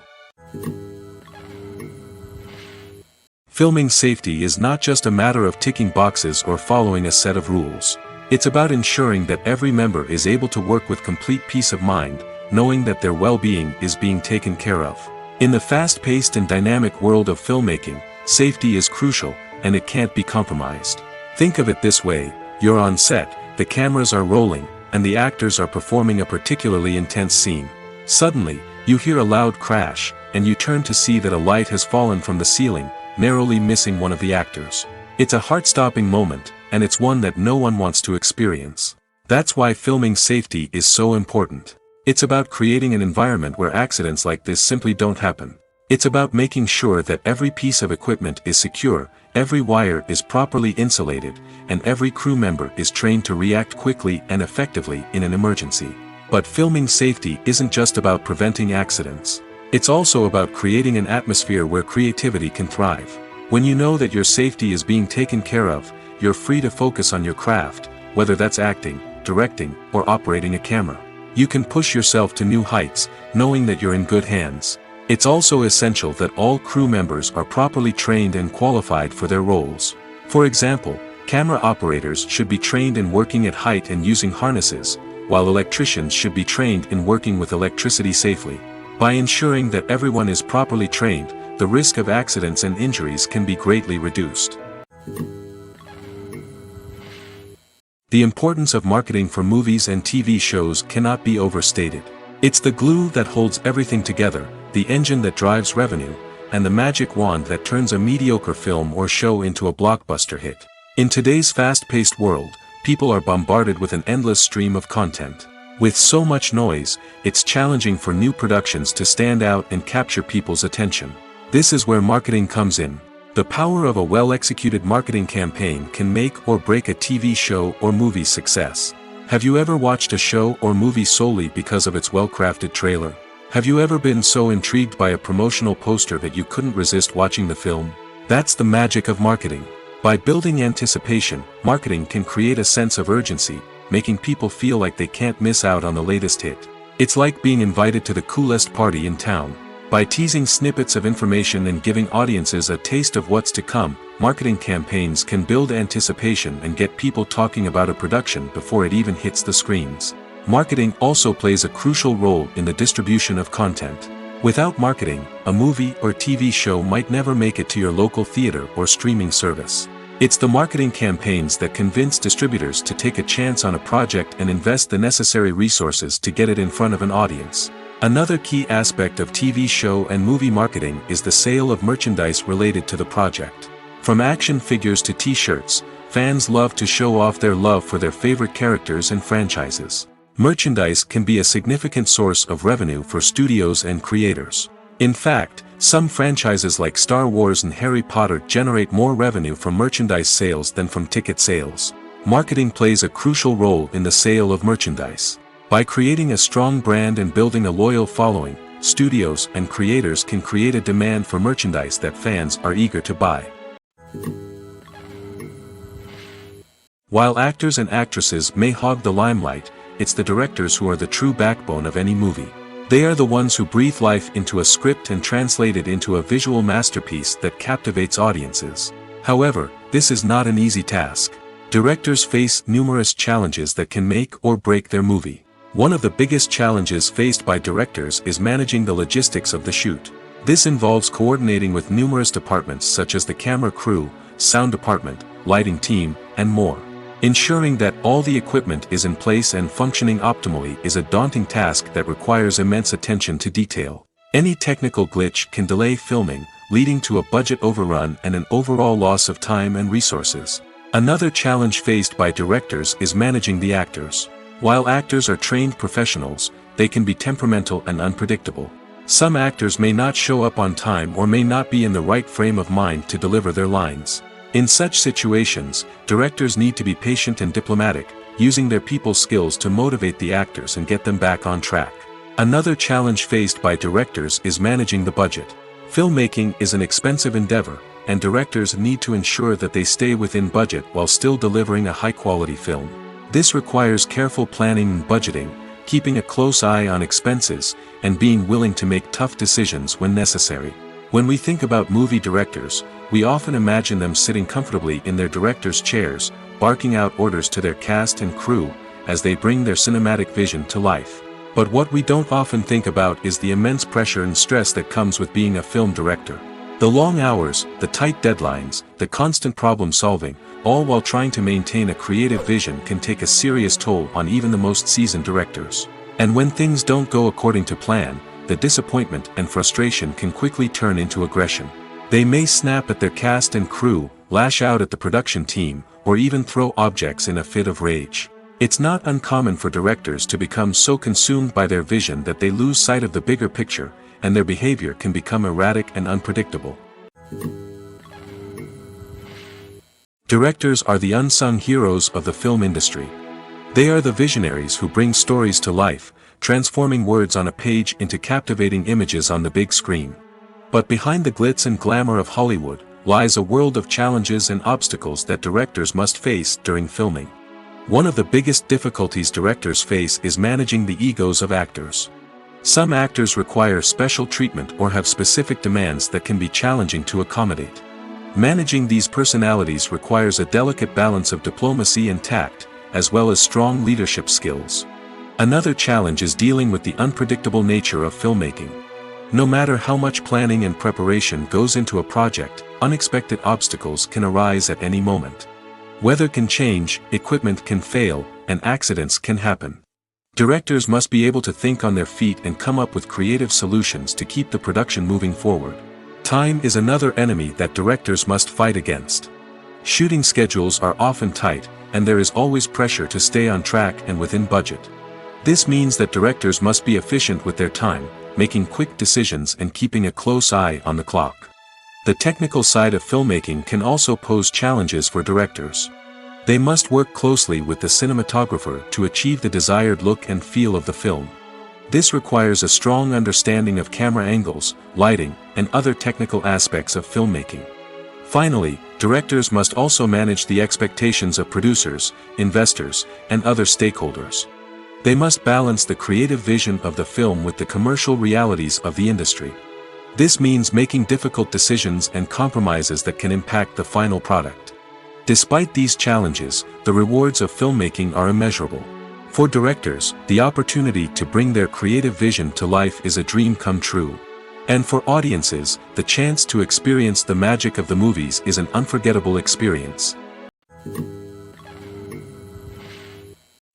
Speaker 2: Filming safety is not just a matter of ticking boxes or following a set of rules. It's about ensuring that every member is able to work with complete peace of mind, knowing that their well-being is being taken care of. In the fast-paced and dynamic world of filmmaking, safety is crucial, and it can't be compromised. Think of it this way: you're on set, the cameras are rolling, and the actors are performing a particularly intense scene. Suddenly, you hear a loud crash, and you turn to see that a light has fallen from the ceiling, narrowly missing one of the actors. It's a heart-stopping moment, and it's one that no one wants to experience. That's why filming safety is so important. It's about creating an environment where accidents like this simply don't happen. It's about making sure that every piece of equipment is secure, every wire is properly insulated, and every crew member is trained to react quickly and effectively in an emergency. But filming safety isn't just about preventing accidents. It's also about creating an atmosphere where creativity can thrive. When you know that your safety is being taken care of, you're free to focus on your craft, whether that's acting, directing, or operating a camera. You can push yourself to new heights, knowing that you're in good hands. It's also essential that all crew members are properly trained and qualified for their roles. For example, camera operators should be trained in working at height and using harnesses, while electricians should be trained in working with electricity safely. By ensuring that everyone is properly trained, the risk of accidents and injuries can be greatly reduced. The importance of marketing for movies and TV shows cannot be overstated. It's the glue that holds everything together, the engine that drives revenue, and the magic wand that turns a mediocre film or show into a blockbuster hit. In today's fast-paced world, people are bombarded with an endless stream of content. With so much noise, it's challenging for new productions to stand out and capture people's attention. This is where marketing comes in. The power of a well-executed marketing campaign can make or break a TV show or movie's success. Have you ever watched a show or movie solely because of its well-crafted trailer? Have you ever been so intrigued by a promotional poster that you couldn't resist watching the film? That's the magic of marketing. By building anticipation, marketing can create a sense of urgency, making people feel like they can't miss out on the latest hit. It's like being invited to the coolest party in town. By teasing snippets of information and giving audiences a taste of what's to come, marketing campaigns can build anticipation and get people talking about a production before it even hits the screens. Marketing also plays a crucial role in the distribution of content. Without marketing, a movie or TV show might never make it to your local theater or streaming service. It's the marketing campaigns that convince distributors to take a chance on a project and invest the necessary resources to get it in front of an audience. Another key aspect of TV show and movie marketing is the sale of merchandise related to the project. From action figures to t-shirts, fans love to show off their love for their favorite characters and franchises. Merchandise can be a significant source of revenue for studios and creators. In fact, some franchises like Star Wars and Harry Potter generate more revenue from merchandise sales than from ticket sales. Marketing plays a crucial role in the sale of merchandise. By creating a strong brand and building a loyal following, studios and creators can create a demand for merchandise that fans are eager to buy. While actors and actresses may hog the limelight, it's the directors who are the true backbone of any movie. They are the ones who breathe life into a script and translate it into a visual masterpiece that captivates audiences. However, this is not an easy task. Directors face numerous challenges that can make or break their movie. One of the biggest challenges faced by directors is managing the logistics of the shoot. This involves coordinating with numerous departments such as the camera crew, sound department, lighting team, and more. Ensuring that all the equipment is in place and functioning optimally is a daunting task that requires immense attention to detail. Any technical glitch can delay filming, leading to a budget overrun and an overall loss of time and resources. Another challenge faced by directors is managing the actors. While actors are trained professionals, they can be temperamental and unpredictable. Some actors may not show up on time or may not be in the right frame of mind to deliver their lines. In such situations, directors need to be patient and diplomatic, using their people skills to motivate the actors and get them back on track. Another challenge faced by directors is managing the budget. Filmmaking is an expensive endeavor, and directors need to ensure that they stay within budget while still delivering a high-quality film. This requires careful planning and budgeting, keeping a close eye on expenses, and being willing to make tough decisions when necessary. When we think about movie directors, we often imagine them sitting comfortably in their director's chairs, barking out orders to their cast and crew, as they bring their cinematic vision to life. But what we don't often think about is the immense pressure and stress that comes with being a film director. The long hours, the tight deadlines, the constant problem solving, all while trying to maintain a creative vision can take a serious toll on even the most seasoned directors. And when things don't go according to plan, the disappointment and frustration can quickly turn into aggression. They may snap at their cast and crew, lash out at the production team, or even throw objects in a fit of rage. It's not uncommon for directors to become so consumed by their vision that they lose sight of the bigger picture, and their behavior can become erratic and unpredictable. Directors are the unsung heroes of the film industry. They are the visionaries who bring stories to life, transforming words on a page into captivating images on the big screen. But behind the glitz and glamour of Hollywood lies a world of challenges and obstacles that directors must face during filming. One of the biggest difficulties directors face is managing the egos of actors. Some actors require special treatment or have specific demands that can be challenging to accommodate. Managing these personalities requires a delicate balance of diplomacy and tact, as well as strong leadership skills. Another challenge is dealing with the unpredictable nature of filmmaking. No matter how much planning and preparation goes into a project, unexpected obstacles can arise at any moment. Weather can change, equipment can fail, and accidents can happen. Directors must be able to think on their feet and come up with creative solutions to keep the production moving forward. Time is another enemy that directors must fight against. Shooting schedules are often tight, and there is always pressure to stay on track and within budget. This means that directors must be efficient with their time, making quick decisions and keeping a close eye on the clock. The technical side of filmmaking can also pose challenges for directors. They must work closely with the cinematographer to achieve the desired look and feel of the film. This requires a strong understanding of camera angles, lighting, and other technical aspects of filmmaking. Finally, directors must also manage the expectations of producers, investors, and other stakeholders. They must balance the creative vision of the film with the commercial realities of the industry. This means making difficult decisions and compromises that can impact the final product. Despite these challenges, the rewards of filmmaking are immeasurable. For directors, the opportunity to bring their creative vision to life is a dream come true. And for audiences, the chance to experience the magic of the movies is an unforgettable experience.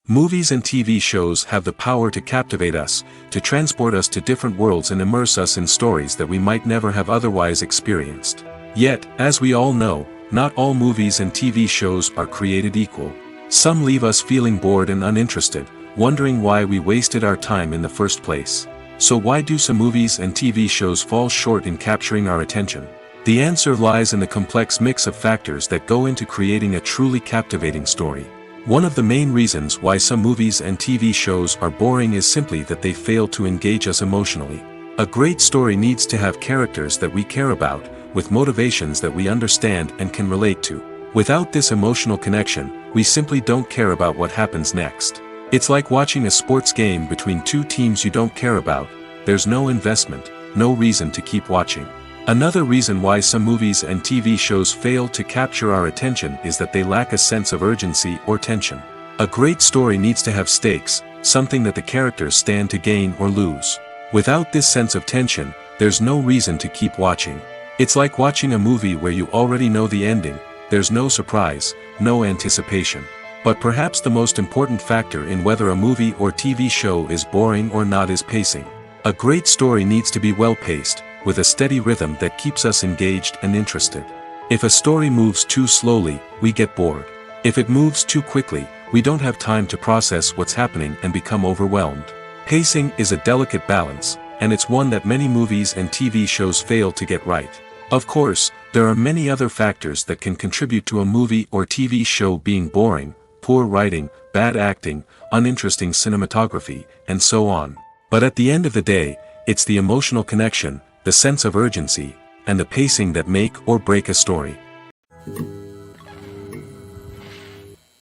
Speaker 2: Movies and TV shows have the power to captivate us, to transport us to different worlds and immerse us in stories that we might never have otherwise experienced. Yet, as we all know, not all movies and TV shows are created equal. Some leave us feeling bored and uninterested, wondering why we wasted our time in the first place. So why do some movies and TV shows fall short in capturing our attention? The answer lies in the complex mix of factors that go into creating a truly captivating story. One of the main reasons why some movies and TV shows are boring is simply that they fail to engage us emotionally. A great story needs to have characters that we care about, with motivations that we understand and can relate to. Without this emotional connection, we simply don't care about what happens next. It's like watching a sports game between two teams you don't care about. There's no investment, no reason to keep watching. Another reason why some movies and TV shows fail to capture our attention is that they lack a sense of urgency or tension. A great story needs to have stakes, something that the characters stand to gain or lose. Without this sense of tension, there's no reason to keep watching. It's like watching a movie where you already know the ending. There's no surprise, no anticipation. But perhaps the most important factor in whether a movie or TV show is boring or not is pacing. A great story needs to be well-paced, with a steady rhythm that keeps us engaged and interested. If a story moves too slowly, we get bored. If it moves too quickly, we don't have time to process what's happening and become overwhelmed. Pacing is a delicate balance, and it's one that many movies and TV shows fail to get right. Of course, there are many other factors that can contribute to a movie or TV show being boring: poor writing, bad acting, uninteresting cinematography, and so on. But at the end of the day, it's the emotional connection, the sense of urgency, and the pacing that make or break a story.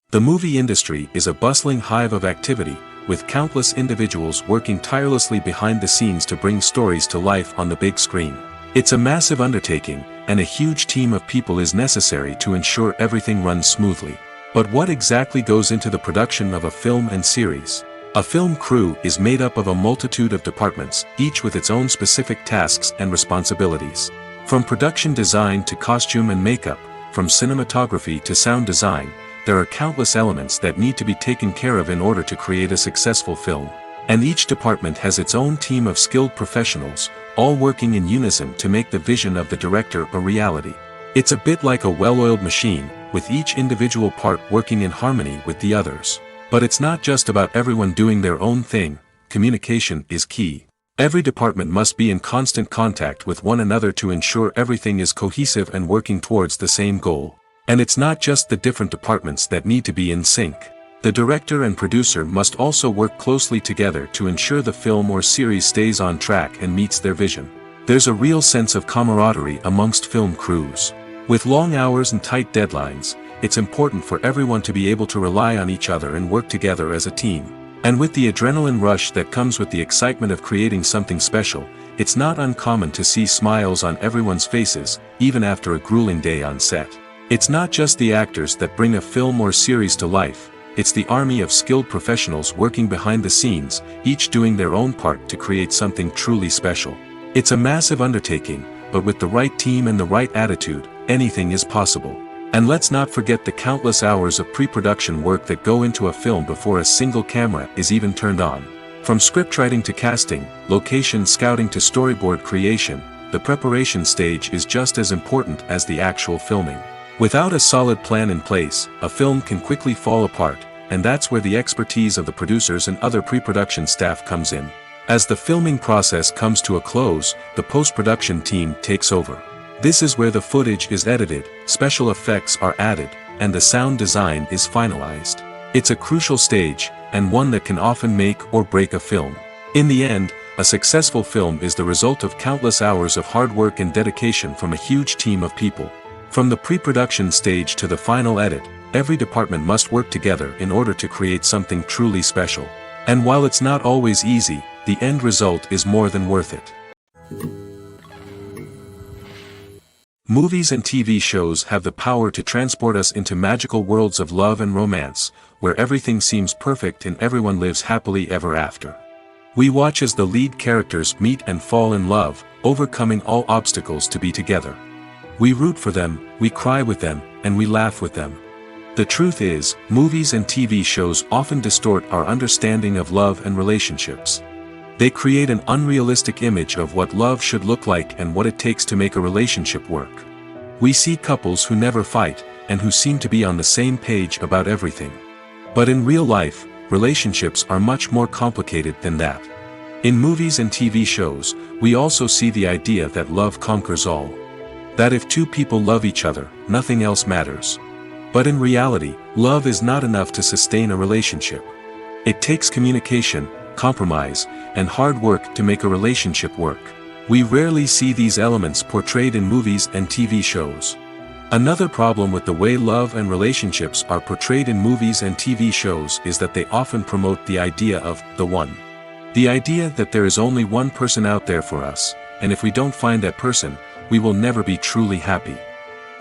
Speaker 2: The movie industry is a bustling hive of activity, with countless individuals working tirelessly behind the scenes to bring stories to life on the big screen. It's a massive undertaking, and a huge team of people is necessary to ensure everything runs smoothly. But what exactly goes into the production of a film and series? A film crew is made up of a multitude of departments, each with its own specific tasks and responsibilities. From production design to costume and makeup, from cinematography to sound design, there are countless elements that need to be taken care of in order to create a successful film. And each department has its own team of skilled professionals, all working in unison to make the vision of the director a reality. It's a bit like a well-oiled machine, with each individual part working in harmony with the others. But it's not just about everyone doing their own thing. Communication is key. Every department must be in constant contact with one another to ensure everything is cohesive and working towards the same goal. And it's not just the different departments that need to be in sync. The director and producer must also work closely together to ensure the film or series stays on track and meets their vision. There's a real sense of camaraderie amongst film crews. With long hours and tight deadlines, it's important for everyone to be able to rely on each other and work together as a team. And with the adrenaline rush that comes with the excitement of creating something special, it's not uncommon to see smiles on everyone's faces, even after a grueling day on set. It's not just the actors that bring a film or series to life, it's the army of skilled professionals working behind the scenes, each doing their own part to create something truly special. It's a massive undertaking, but with the right team and the right attitude, anything is possible. And let's not forget the countless hours of pre-production work that go into a film before a single camera is even turned on. From scriptwriting to casting, location scouting to storyboard creation, the preparation stage is just as important as the actual filming. Without a solid plan in place, a film can quickly fall apart, and that's where the expertise of the producers and other pre-production staff comes in. As the filming process comes to a close, the post-production team takes over. This is where the footage is edited, special effects are added, and the sound design is finalized. It's a crucial stage, and one that can often make or break a film. In the end, a successful film is the result of countless hours of hard work and dedication from a huge team of people. From the pre-production stage to the final edit, every department must work together in order to create something truly special. And while it's not always easy, the end result is more than worth it. Movies and TV shows have the power to transport us into magical worlds of love and romance, where everything seems perfect and everyone lives happily ever after. We watch as the lead characters meet and fall in love, overcoming all obstacles to be together. We root for them, we cry with them, and we laugh with them. The truth is, movies and TV shows often distort our understanding of love and relationships. They create an unrealistic image of what love should look like and what it takes to make a relationship work. We see couples who never fight, and who seem to be on the same page about everything. But in real life, relationships are much more complicated than that. In movies and TV shows, we also see the idea that love conquers all. That if two people love each other, nothing else matters. But in reality, love is not enough to sustain a relationship. It takes communication, compromise, and hard work to make a relationship work. We rarely see these elements portrayed in movies and TV shows. Another problem with the way love and relationships are portrayed in movies and TV shows is that they often promote the idea of the one. The idea that there is only one person out there for us, and if we don't find that person, we will never be truly happy.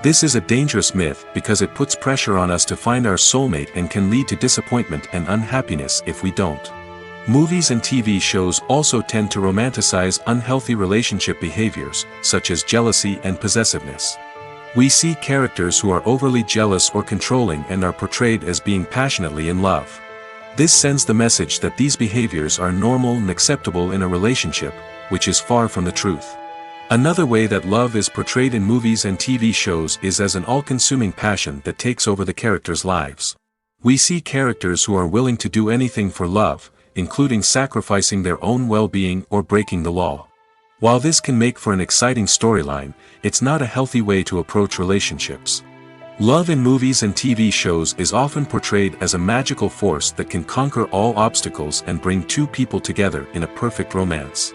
Speaker 2: This is a dangerous myth because it puts pressure on us to find our soulmate and can lead to disappointment and unhappiness if we don't. Movies and TV shows also tend to romanticize unhealthy relationship behaviors, such as jealousy and possessiveness. We see characters who are overly jealous or controlling and are portrayed as being passionately in love. This sends the message that these behaviors are normal and acceptable in a relationship, which is far from the truth. Another way that love is portrayed in movies and TV shows is as an all-consuming passion that takes over the characters' lives. We see characters who are willing to do anything for love, including sacrificing their own well-being or breaking the law. While this can make for an exciting storyline, it's not a healthy way to approach relationships. Love in movies and TV shows is often portrayed as a magical force that can conquer all obstacles and bring two people together in a perfect romance.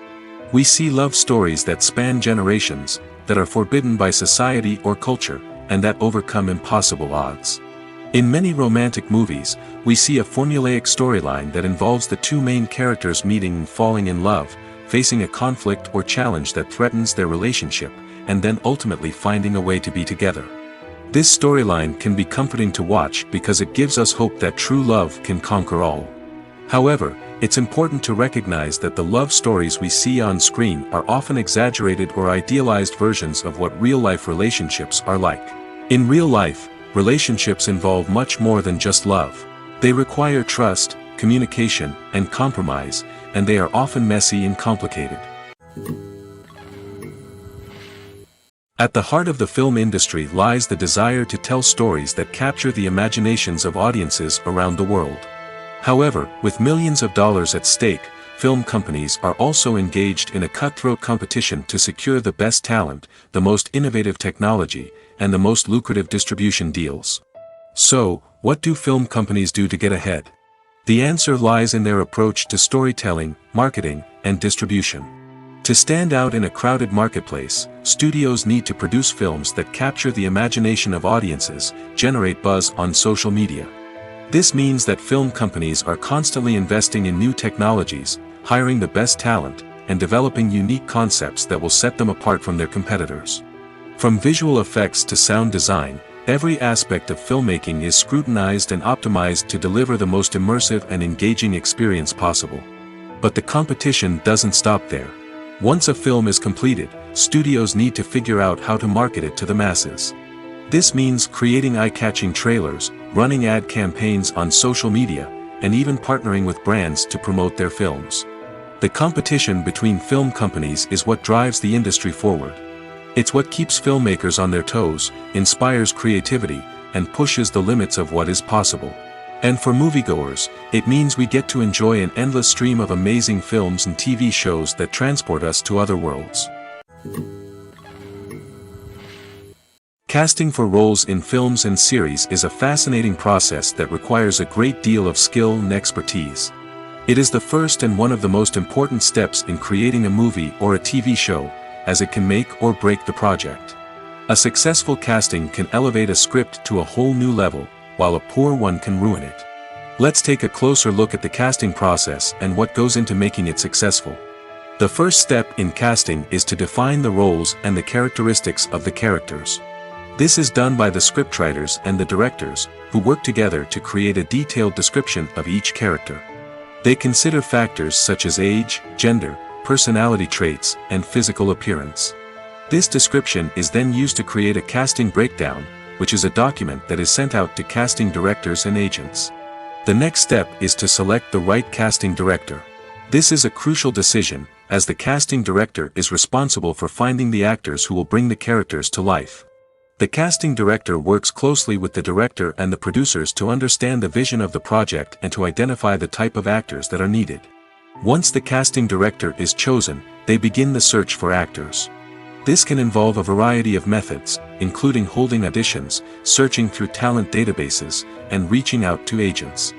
Speaker 2: We see love stories that span generations, that are forbidden by society or culture, and that overcome impossible odds. In many romantic movies, we see a formulaic storyline that involves the two main characters meeting and falling in love, facing a conflict or challenge that threatens their relationship, and then ultimately finding a way to be together. This storyline can be comforting to watch because it gives us hope that true love can conquer all. However, it's important to recognize that the love stories we see on screen are often exaggerated or idealized versions of what real-life relationships are like. In real life, relationships involve much more than just love. They require trust, communication, and compromise, and they are often messy and complicated. At the heart of the film industry lies the desire to tell stories that capture the imaginations of audiences around the world. However, with millions of dollars at stake, film companies are also engaged in a cutthroat competition to secure the best talent, the most innovative technology, and the most lucrative distribution deals. So, what do film companies do to get ahead? The answer lies in their approach to storytelling, marketing, and distribution. To stand out in a crowded marketplace, studios need to produce films that capture the imagination of audiences, generate buzz on social media. This means that film companies are constantly investing in new technologies, hiring the best talent, and developing unique concepts that will set them apart from their competitors. From visual effects to sound design, every aspect of filmmaking is scrutinized and optimized to deliver the most immersive and engaging experience possible. But the competition doesn't stop there. Once a film is completed, studios need to figure out how to market it to the masses. This means creating eye-catching trailers, running ad campaigns on social media, and even partnering with brands to promote their films. The competition between film companies is what drives the industry forward. It's what keeps filmmakers on their toes, inspires creativity, and pushes the limits of what is possible. And for moviegoers, it means we get to enjoy an endless stream of amazing films and TV shows that transport us to other worlds. Casting for roles in films and series is a fascinating process that requires a great deal of skill and expertise. It is the first and one of the most important steps in creating a movie or a TV show, as it can make or break the project. A successful casting can elevate a script to a whole new level, while a poor one can ruin it. Let's take a closer look at the casting process and what goes into making it successful. The first step in casting is to define the roles and the characteristics of the characters. This is done by the scriptwriters and the directors, who work together to create a detailed description of each character. They consider factors such as age, gender, personality traits, and physical appearance. This description is then used to create a casting breakdown, which is a document that is sent out to casting directors and agents. The next step is to select the right casting director. This is a crucial decision, as the casting director is responsible for finding the actors who will bring the characters to life. The casting director works closely with the director and the producers to understand the vision of the project and to identify the type of actors that are needed. Once the casting director is chosen, they begin the search for actors. This can involve a variety of methods, including holding auditions, searching through talent databases, and reaching out to agents.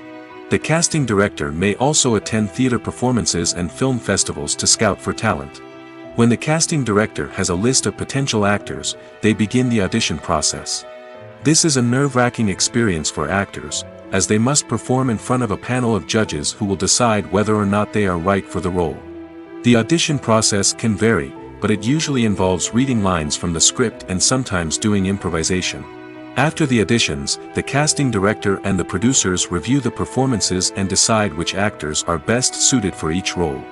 Speaker 2: The casting director may also attend theater performances and film festivals to scout for talent. When the casting director has a list of potential actors, they begin the audition process. This is a nerve-wracking experience for actors, as they must perform in front of a panel of judges who will decide whether or not they are right for the role. The audition process can vary, but it usually involves reading lines from the script and sometimes doing improvisation. After the auditions, the casting director and the producers review the performances and decide which actors are best suited for each role.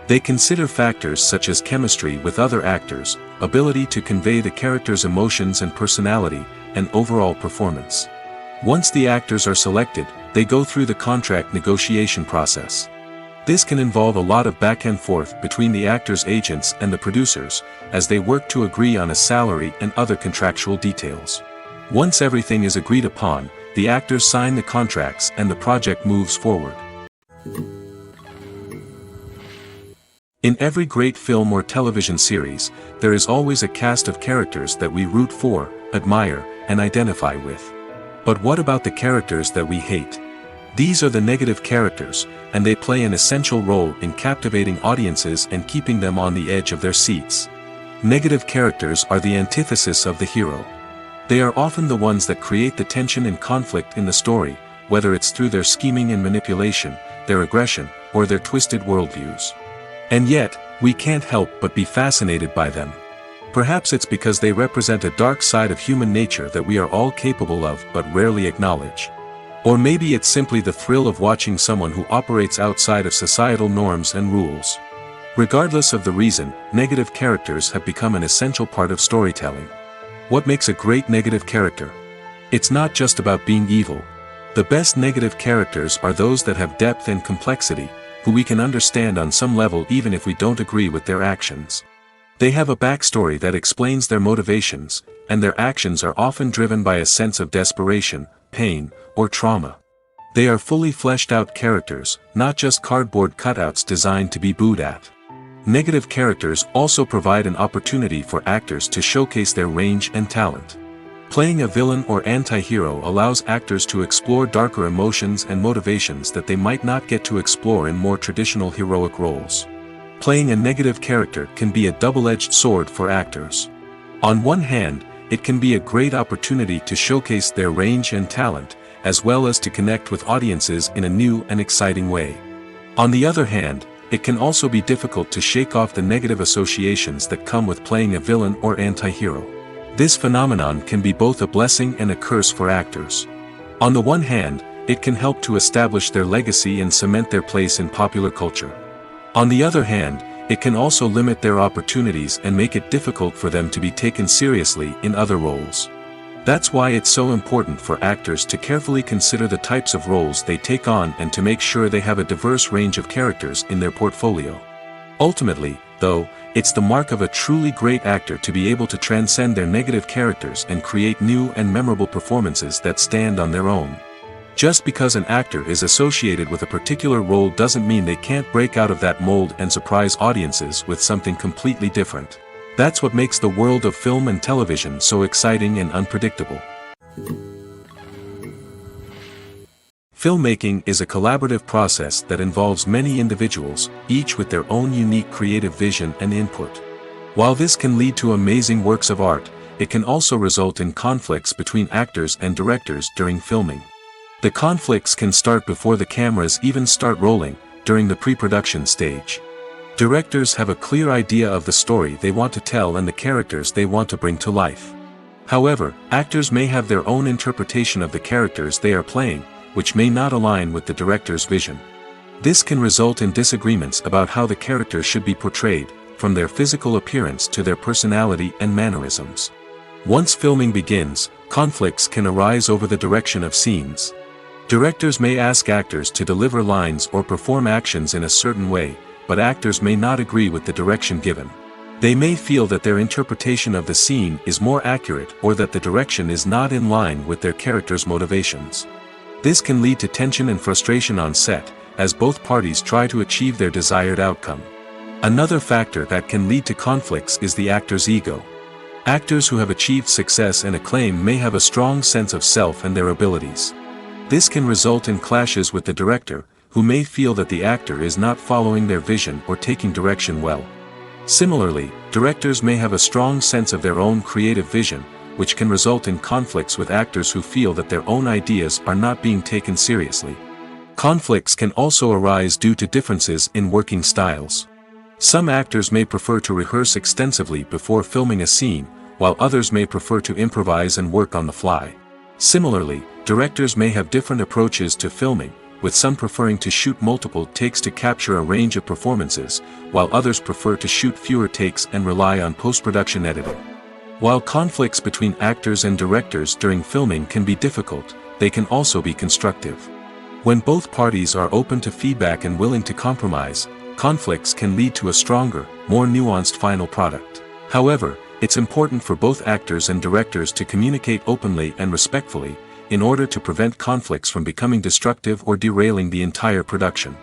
Speaker 2: They consider factors such as chemistry with other actors, ability to convey the character's emotions and personality, and overall performance. Once the actors are selected, they go through the contract negotiation process. This can involve a lot of back and forth between the actors' agents and the producers, as they work to agree on a salary and other contractual details. Once everything is agreed upon, the actors sign the contracts and the project moves forward. In every great film or television series, there is always a cast of characters that we root for, admire, and identify with. But what about the characters that we hate? These are the negative characters, and they play an essential role in captivating audiences and keeping them on the edge of their seats. Negative characters are the antithesis of the hero. They are often the ones that create the tension and conflict in the story, whether it's through their scheming and manipulation, their aggression, or their twisted worldviews. And yet, we can't help but be fascinated by them. Perhaps it's because they represent a dark side of human nature that we are all capable of but rarely acknowledge. Or maybe it's simply the thrill of watching someone who operates outside of societal norms and rules. Regardless of the reason, negative characters have become an essential part of storytelling. What makes a great negative character? It's not just about being evil. The best negative characters are those that have depth and complexity, who we can understand on some level even if we don't agree with their actions. They have a backstory that explains their motivations, and their actions are often driven by a sense of desperation, pain, or trauma. They are fully fleshed out characters, not just cardboard cutouts designed to be booed at. Negative characters also provide an opportunity for actors to showcase their range and talent. Playing a villain or anti-hero allows actors to explore darker emotions and motivations that they might not get to explore in more traditional heroic roles. Playing a negative character can be a double-edged sword for actors. On one hand, it can be a great opportunity to showcase their range and talent, as well as to connect with audiences in a new and exciting way. On the other hand, it can also be difficult to shake off the negative associations that come with playing a villain or anti-hero. This phenomenon can be both a blessing and a curse for actors. On the one hand, it can help to establish their legacy and cement their place in popular culture. On the other hand, it can also limit their opportunities and make it difficult for them to be taken seriously in other roles. That's why it's so important for actors to carefully consider the types of roles they take on and to make sure they have a diverse range of characters in their portfolio. Ultimately, though, it's the mark of a truly great actor to be able to transcend their negative characters and create new and memorable performances that stand on their own. Just because an actor is associated with a particular role doesn't mean they can't break out of that mold and surprise audiences with something completely different. That's what makes the world of film and television so exciting and unpredictable. Filmmaking is a collaborative process that involves many individuals, each with their own unique creative vision and input. While this can lead to amazing works of art, it can also result in conflicts between actors and directors during filming. The conflicts can start before the cameras even start rolling, during the pre-production stage. Directors have a clear idea of the story they want to tell and the characters they want to bring to life. However, actors may have their own interpretation of the characters they are playing, which may not align with the director's vision. This can result in disagreements about how the character should be portrayed, from their physical appearance to their personality and mannerisms. Once filming begins, conflicts can arise over the direction of scenes. Directors may ask actors to deliver lines or perform actions in a certain way, but actors may not agree with the direction given. They may feel that their interpretation of the scene is more accurate or that the direction is not in line with their character's motivations. This can lead to tension and frustration on set, as both parties try to achieve their desired outcome. Another factor that can lead to conflicts is the actor's ego. Actors who have achieved success and acclaim may have a strong sense of self and their abilities. This can result in clashes with the director, who may feel that the actor is not following their vision or taking direction well. Similarly, directors may have a strong sense of their own creative vision, which can result in conflicts with actors who feel that their own ideas are not being taken seriously. Conflicts can also arise due to differences in working styles. Some actors may prefer to rehearse extensively before filming a scene, while others may prefer to improvise and work on the fly. Similarly, directors may have different approaches to filming, with some preferring to shoot multiple takes to capture a range of performances, while others prefer to shoot fewer takes and rely on post-production editing. While conflicts between actors and directors during filming can be difficult, they can also be constructive. When both parties are open to feedback and willing to compromise, conflicts can lead to a stronger, more nuanced final product. However, it's important for both actors and directors to communicate openly and respectfully, in order to prevent conflicts from becoming destructive or derailing the entire production.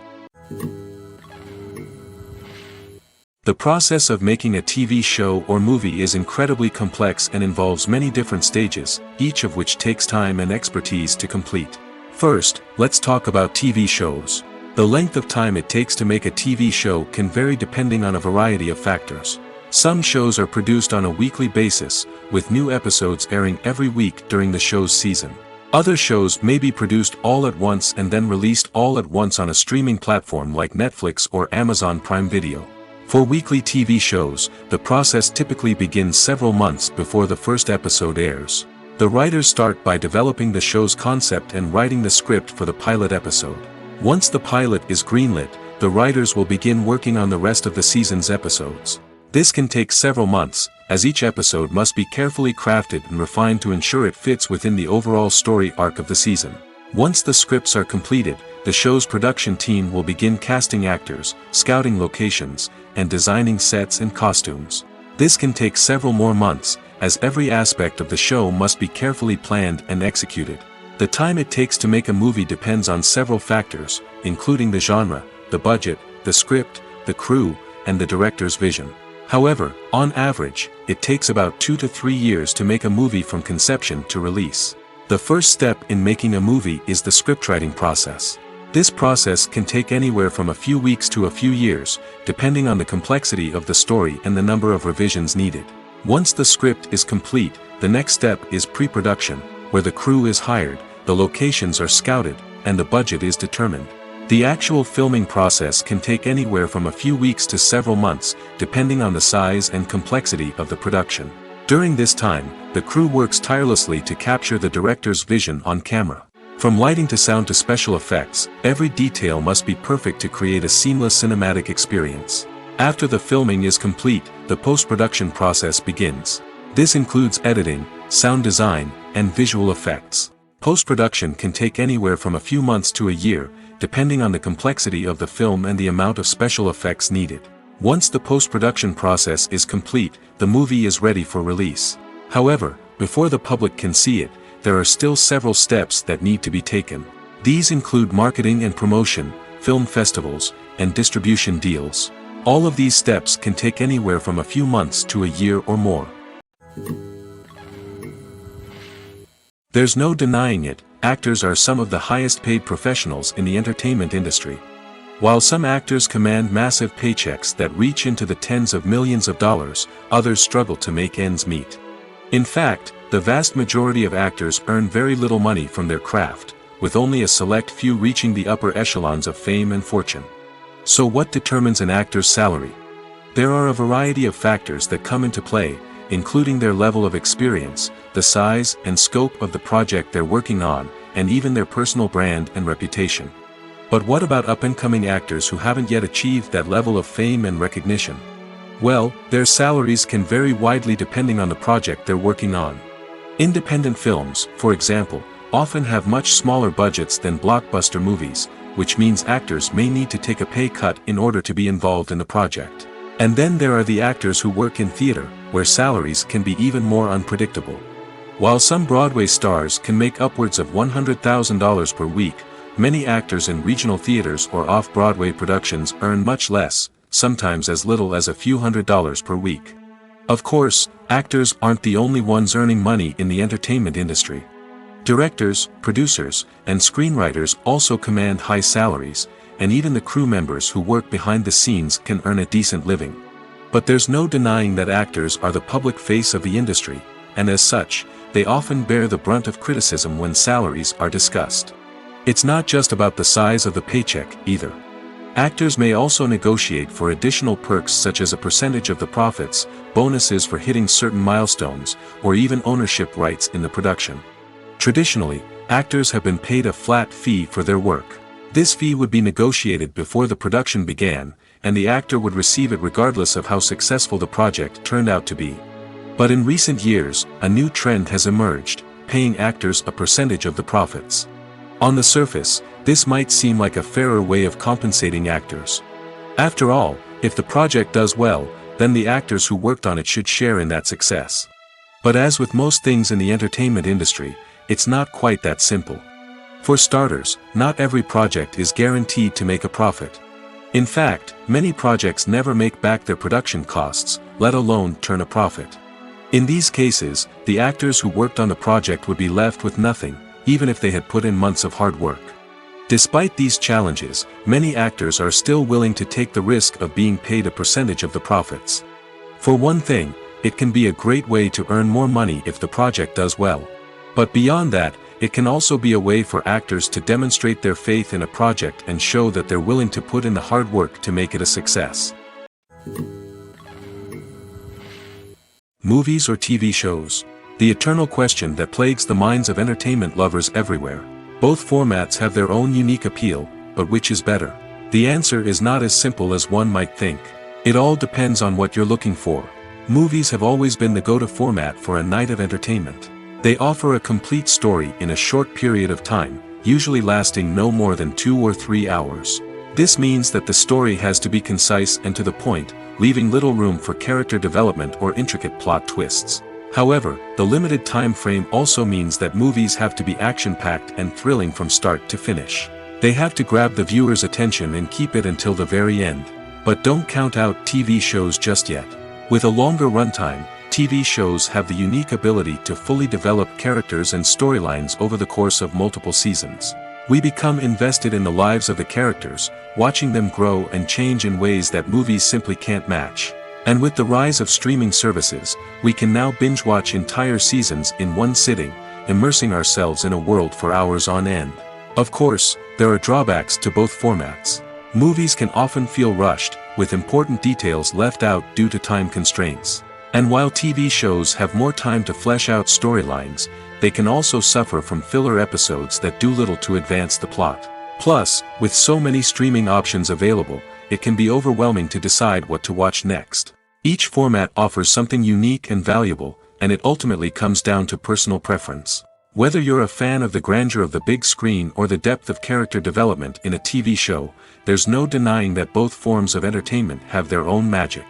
Speaker 2: The process of making a TV show or movie is incredibly complex and involves many different stages, each of which takes time and expertise to complete. First, let's talk about TV shows. The length of time it takes to make a TV show can vary depending on a variety of factors. Some shows are produced on a weekly basis, with new episodes airing every week during the show's season. Other shows may be produced all at once and then released all at once on a streaming platform like Netflix or Amazon Prime Video. For weekly TV shows, the process typically begins several months before the first episode airs. The writers start by developing the show's concept and writing the script for the pilot episode. Once the pilot is greenlit, the writers will begin working on the rest of the season's episodes. This can take several months, as each episode must be carefully crafted and refined to ensure it fits within the overall story arc of the season. Once the scripts are completed, the show's production team will begin casting actors, scouting locations, and designing sets and costumes. This can take several more months, as every aspect of the show must be carefully planned and executed. The time it takes to make a movie depends on several factors, including the genre, the budget, the script, the crew, and the director's vision. However, on average, it takes about 2 to 3 years to make a movie from conception to release. The first step in making a movie is the scriptwriting process. This process can take anywhere from a few weeks to a few years, depending on the complexity of the story and the number of revisions needed. Once the script is complete, the next step is pre-production, where the crew is hired, the locations are scouted, and the budget is determined. The actual filming process can take anywhere from a few weeks to several months, depending on the size and complexity of the production. During this time, the crew works tirelessly to capture the director's vision on camera. From lighting to sound to special effects, every detail must be perfect to create a seamless cinematic experience. After the filming is complete, the post-production process begins. This includes editing, sound design, and visual effects. Post-production can take anywhere from a few months to a year, depending on the complexity of the film and the amount of special effects needed. Once the post-production process is complete, the movie is ready for release. However, before the public can see it, there are still several steps that need to be taken. These include marketing and promotion, film festivals, and distribution deals. All of these steps can take anywhere from a few months to a year or more. There's no denying it, actors are some of the highest paid professionals in the entertainment industry. While some actors command massive paychecks that reach into the tens of millions of dollars, others struggle to make ends meet. In fact, the vast majority of actors earn very little money from their craft, with only a select few reaching the upper echelons of fame and fortune. So what determines an actor's salary? There are a variety of factors that come into play, including their level of experience, the size and scope of the project they're working on, and even their personal brand and reputation. But what about up-and-coming actors who haven't yet achieved that level of fame and recognition? Well, their salaries can vary widely depending on the project they're working on. Independent films, for example, often have much smaller budgets than blockbuster movies, which means actors may need to take a pay cut in order to be involved in the project. And then there are the actors who work in theater, where salaries can be even more unpredictable. While some Broadway stars can make upwards of $100,000 per week, many actors in regional theaters or off-Broadway productions earn much less, sometimes as little as a few $100s per week. Of course, actors aren't the only ones earning money in the entertainment industry. Directors, producers, and screenwriters also command high salaries, and even the crew members who work behind the scenes can earn a decent living. But there's no denying that actors are the public face of the industry, and as such, they often bear the brunt of criticism when salaries are discussed. It's not just about the size of the paycheck, either. Actors may also negotiate for additional perks such as a percentage of the profits, bonuses for hitting certain milestones, or even ownership rights in the production. Traditionally, actors have been paid a flat fee for their work. This fee would be negotiated before the production began, and the actor would receive it regardless of how successful the project turned out to be. But in recent years, a new trend has emerged, paying actors a percentage of the profits. On the surface, this might seem like a fairer way of compensating actors. After all, if the project does well, then the actors who worked on it should share in that success. But as with most things in the entertainment industry, it's not quite that simple. For starters, not every project is guaranteed to make a profit. In fact, many projects never make back their production costs, let alone turn a profit. In these cases, the actors who worked on the project would be left with nothing, even if they had put in months of hard work. Despite these challenges, many actors are still willing to take the risk of being paid a percentage of the profits. For one thing, it can be a great way to earn more money if the project does well. But beyond that, it can also be a way for actors to demonstrate their faith in a project and show that they're willing to put in the hard work to make it a success. Movies or TV shows? The eternal question that plagues the minds of entertainment lovers everywhere. Both formats have their own unique appeal, but which is better? The answer is not as simple as one might think. It all depends on what you're looking for. Movies have always been the go-to format for a night of entertainment. They offer a complete story in a short period of time, usually lasting no more than 2 or 3 hours. This means that the story has to be concise and to the point, leaving little room for character development or intricate plot twists. However, the limited time frame also means that movies have to be action-packed and thrilling from start to finish. They have to grab the viewer's attention and keep it until the very end. But don't count out TV shows just yet. With a longer runtime, TV shows have the unique ability to fully develop characters and storylines over the course of multiple seasons. We become invested in the lives of the characters, watching them grow and change in ways that movies simply can't match. And with the rise of streaming services, we can now binge-watch entire seasons in one sitting, immersing ourselves in a world for hours on end. Of course, there are drawbacks to both formats. Movies can often feel rushed, with important details left out due to time constraints. And while TV shows have more time to flesh out storylines, they can also suffer from filler episodes that do little to advance the plot. Plus, with so many streaming options available, it can be overwhelming to decide what to watch next. Each format offers something unique and valuable, and it ultimately comes down to personal preference. Whether you're a fan of the grandeur of the big screen or the depth of character development in a TV show, there's no denying that both forms of entertainment have their own magic.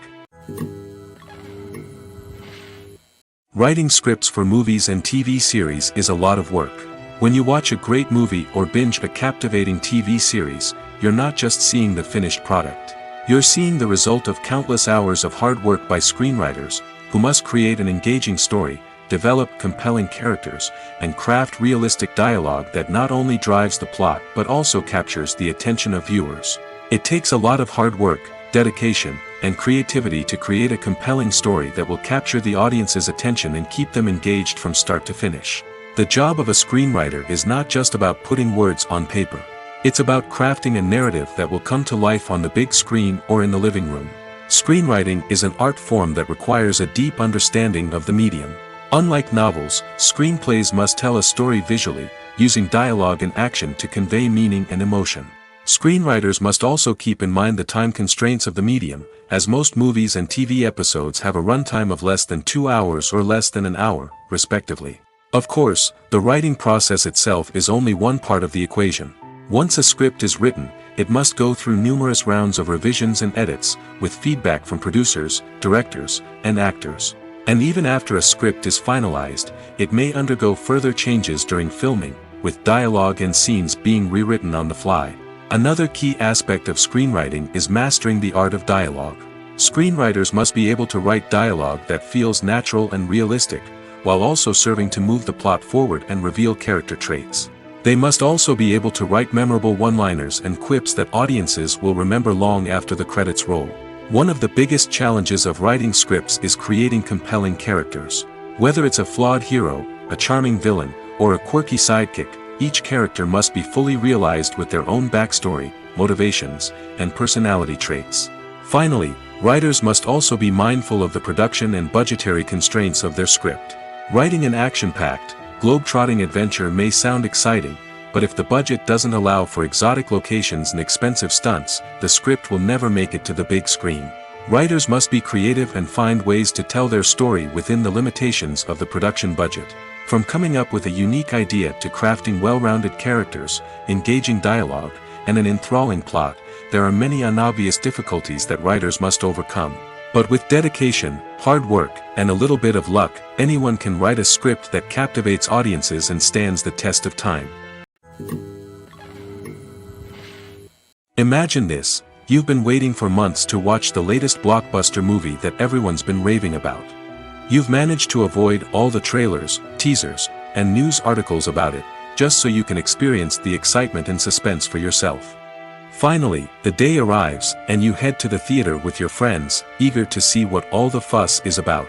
Speaker 2: Writing scripts for movies and TV series is a lot of work. When you watch a great movie or binge a captivating TV series, you're not just seeing the finished product. You're seeing the result of countless hours of hard work by screenwriters, who must create an engaging story, develop compelling characters, and craft realistic dialogue that not only drives the plot but also captures the attention of viewers. It takes a lot of hard work, dedication, and creativity to create a compelling story that will capture the audience's attention and keep them engaged from start to finish. The job of a screenwriter is not just about putting words on paper. It's about crafting a narrative that will come to life on the big screen or in the living room. Screenwriting is an art form that requires a deep understanding of the medium. Unlike novels, screenplays must tell a story visually, using dialogue and action to convey meaning and emotion. Screenwriters must also keep in mind the time constraints of the medium, as most movies and TV episodes have a runtime of less than 2 hours or less than an hour, respectively. Of course, the writing process itself is only one part of the equation. Once a script is written, it must go through numerous rounds of revisions and edits, with feedback from producers, directors, and actors. And even after a script is finalized, it may undergo further changes during filming, with dialogue and scenes being rewritten on the fly. Another key aspect of screenwriting is mastering the art of dialogue. Screenwriters must be able to write dialogue that feels natural and realistic, while also serving to move the plot forward and reveal character traits. They must also be able to write memorable one-liners and quips that audiences will remember long after the credits roll. One of the biggest challenges of writing scripts is creating compelling characters. Whether it's a flawed hero, a charming villain, or a quirky sidekick, each character must be fully realized with their own backstory, motivations, and personality traits. Finally, writers must also be mindful of the production and budgetary constraints of their script. Writing an action-packed, globe-trotting adventure may sound exciting, but if the budget doesn't allow for exotic locations and expensive stunts, the script will never make it to the big screen. Writers must be creative and find ways to tell their story within the limitations of the production budget. From coming up with a unique idea to crafting well-rounded characters, engaging dialogue, and an enthralling plot, there are many unobvious difficulties that writers must overcome. But with dedication, hard work, and a little bit of luck, anyone can write a script that captivates audiences and stands the test of time. Imagine this: you've been waiting for months to watch the latest blockbuster movie that everyone's been raving about. You've managed to avoid all the trailers, teasers, and news articles about it, just so you can experience the excitement and suspense for yourself. Finally, the day arrives, and you head to the theater with your friends, eager to see what all the fuss is about.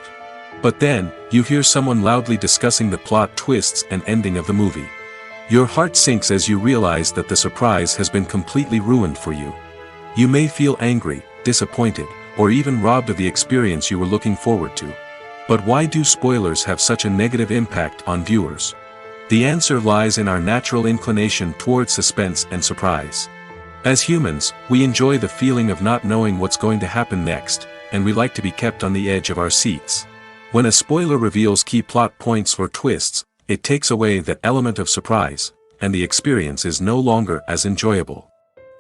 Speaker 2: But then, you hear someone loudly discussing the plot twists and ending of the movie. Your heart sinks as you realize that the surprise has been completely ruined for you. You may feel angry, disappointed, or even robbed of the experience you were looking forward to. But why do spoilers have such a negative impact on viewers? The answer lies in our natural inclination toward suspense and surprise. As humans, we enjoy the feeling of not knowing what's going to happen next, and we like to be kept on the edge of our seats. When a spoiler reveals key plot points or twists, it takes away that element of surprise, and the experience is no longer as enjoyable.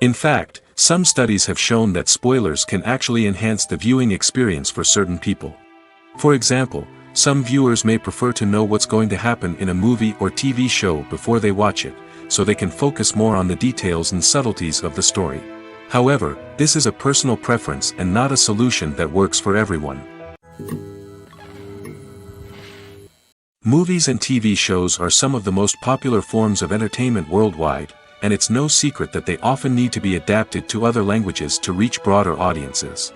Speaker 2: In fact, some studies have shown that spoilers can actually enhance the viewing experience for certain people. For example, some viewers may prefer to know what's going to happen in a movie or TV show before they watch it, so they can focus more on the details and subtleties of the story. However, this is a personal preference and not a solution that works for everyone. Movies and TV shows are some of the most popular forms of entertainment worldwide, and it's no secret that they often need to be adapted to other languages to reach broader audiences.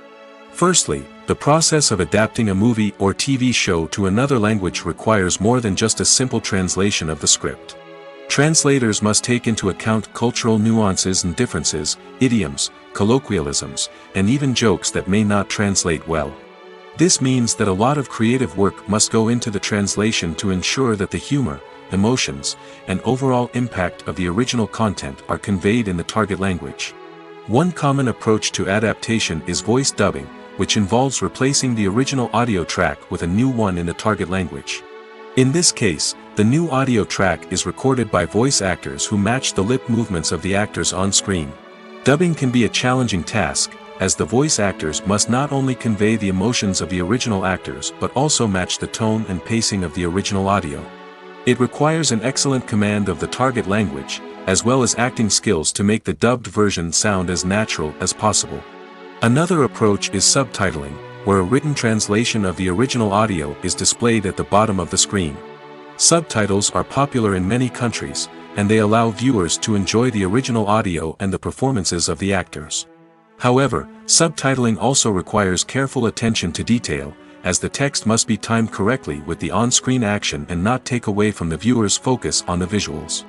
Speaker 2: Firstly, the process of adapting a movie or TV show to another language requires more than just a simple translation of the script. Translators must take into account cultural nuances and differences, idioms, colloquialisms, and even jokes that may not translate well. This means that a lot of creative work must go into the translation to ensure that the humor, emotions, and overall impact of the original content are conveyed in the target language. One common approach to adaptation is voice dubbing, which involves replacing the original audio track with a new one in the target language. In this case, the new audio track is recorded by voice actors who match the lip movements of the actors on screen. Dubbing can be a challenging task, as the voice actors must not only convey the emotions of the original actors but also match the tone and pacing of the original audio. It requires an excellent command of the target language, as well as acting skills to make the dubbed version sound as natural as possible. Another approach is subtitling, where a written translation of the original audio is displayed at the bottom of the screen. Subtitles are popular in many countries, and they allow viewers to enjoy the original audio and the performances of the actors. However, subtitling also requires careful attention to detail, as the text must be timed correctly with the on-screen action and not take away from the viewer's focus on the visuals.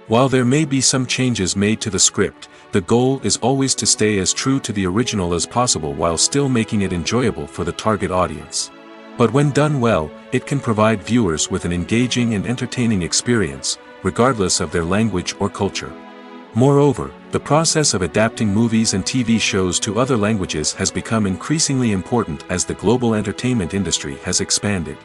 Speaker 2: While there may be some changes made to the script, the goal is always to stay as true to the original as possible while still making it enjoyable for the target audience. But when done well, it can provide viewers with an engaging and entertaining experience, regardless of their language or culture. Moreover, the process of adapting movies and TV shows to other languages has become increasingly important as the global entertainment industry has expanded.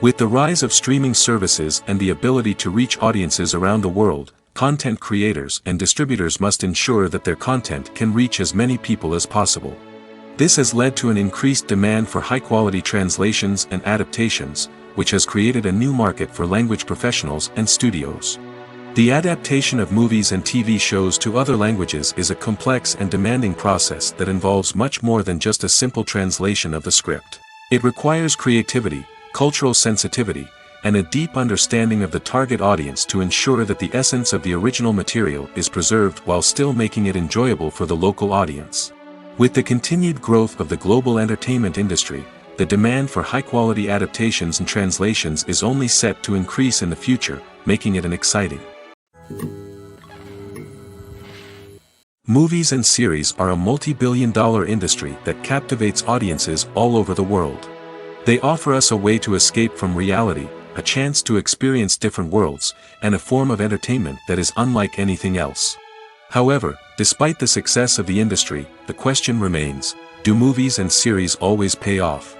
Speaker 2: With the rise of streaming services and the ability to reach audiences around the world, content creators and distributors must ensure that their content can reach as many people as possible. This has led to an increased demand for high-quality translations and adaptations, which has created a new market for language professionals and studios. The adaptation of movies and TV shows to other languages is a complex and demanding process that involves much more than just a simple translation of the script. It requires creativity, cultural sensitivity, and a deep understanding of the target audience to ensure that the essence of the original material is preserved while still making it enjoyable for the local audience. With the continued growth of the global entertainment industry, the demand for high-quality adaptations and translations is only set to increase in the future, making it an exciting. Movies and series are a multi-billion-dollar industry that captivates audiences all over the world. They offer us a way to escape from reality, a chance to experience different worlds, and a form of entertainment that is unlike anything else. However, despite the success of the industry, the question remains, do movies and series always pay off?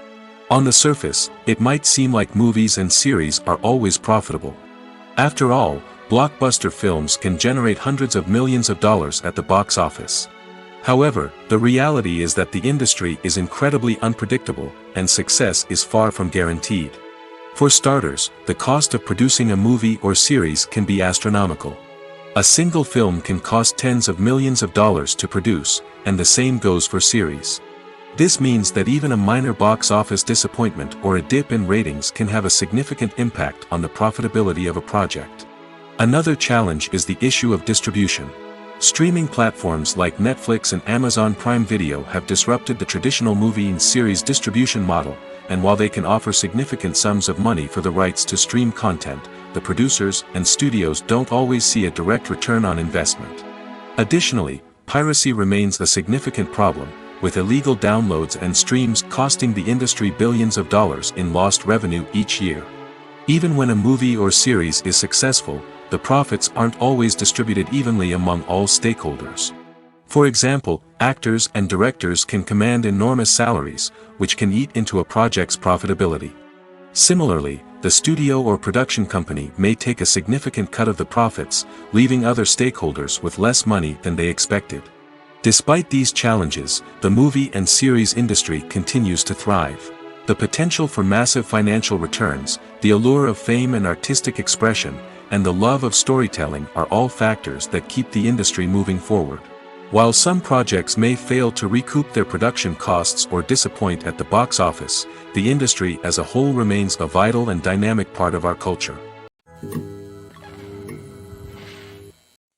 Speaker 2: On the surface, it might seem like movies and series are always profitable. After all, blockbuster films can generate hundreds of millions of dollars at the box office. However, the reality is that the industry is incredibly unpredictable, and success is far from guaranteed. For starters, the cost of producing a movie or series can be astronomical. A single film can cost tens of millions of dollars to produce, and the same goes for series. This means that even a minor box office disappointment or a dip in ratings can have a significant impact on the profitability of a project. Another challenge is the issue of distribution. Streaming platforms like Netflix and Amazon Prime Video have disrupted the traditional movie and series distribution model, and while they can offer significant sums of money for the rights to stream content, the producers and studios don't always see a direct return on investment. Additionally, piracy remains a significant problem, with illegal downloads and streams costing the industry billions of dollars in lost revenue each year. Even when a movie or series is successful, the profits aren't always distributed evenly among all stakeholders. For example, actors and directors can command enormous salaries, which can eat into a project's profitability. Similarly, the studio or production company may take a significant cut of the profits, leaving other stakeholders with less money than they expected. Despite these challenges, the movie and series industry continues to thrive. The potential for massive financial returns, the allure of fame and artistic expression, and the love of storytelling are all factors that keep the industry moving forward. While some projects may fail to recoup their production costs or disappoint at the box office, the industry as a whole remains a vital and dynamic part of our culture.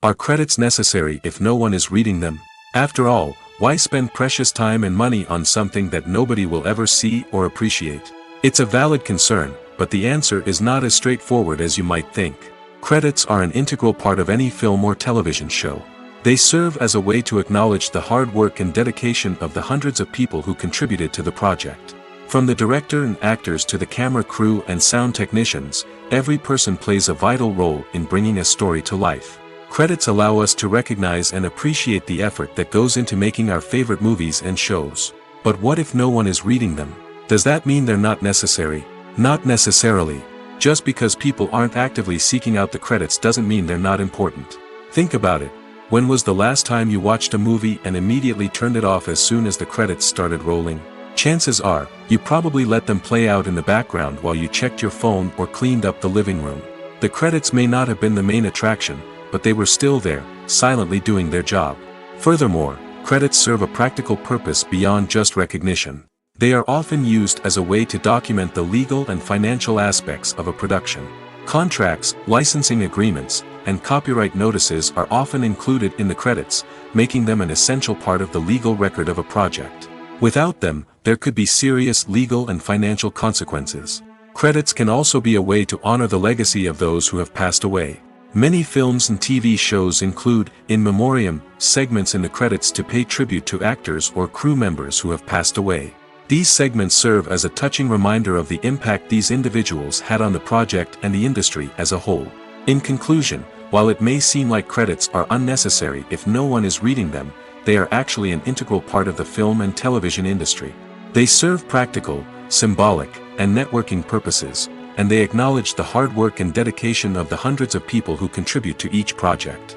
Speaker 2: Are credits necessary if no one is reading them? After all, why spend precious time and money on something that nobody will ever see or appreciate? It's a valid concern, but the answer is not as straightforward as you might think. Credits are an integral part of any film or television show. They serve as a way to acknowledge the hard work and dedication of the hundreds of people who contributed to the project. From the director and actors to the camera crew and sound technicians, every person plays a vital role in bringing a story to life. Credits allow us to recognize and appreciate the effort that goes into making our favorite movies and shows. But what if no one is reading them? Does that mean they're not necessary? Not necessarily. Just because people aren't actively seeking out the credits doesn't mean they're not important. Think about it. When was the last time you watched a movie and immediately turned it off as soon as the credits started rolling? Chances are, you probably let them play out in the background while you checked your phone or cleaned up the living room. The credits may not have been the main attraction, but they were still there, silently doing their job. Furthermore, credits serve a practical purpose beyond just recognition. They are often used as a way to document the legal and financial aspects of a production. Contracts, licensing agreements, and copyright notices are often included in the credits, making them an essential part of the legal record of a project. Without them, there could be serious legal and financial consequences. Credits can also be a way to honor the legacy of those who have passed away. Many films and TV shows include, in memoriam, segments in the credits to pay tribute to actors or crew members who have passed away. These segments serve as a touching reminder of the impact these individuals had on the project and the industry as a whole. In conclusion, while it may seem like credits are unnecessary if no one is reading them, they are actually an integral part of the film and television industry. They serve practical, symbolic, and networking purposes, and they acknowledge the hard work and dedication of the hundreds of people who contribute to each project.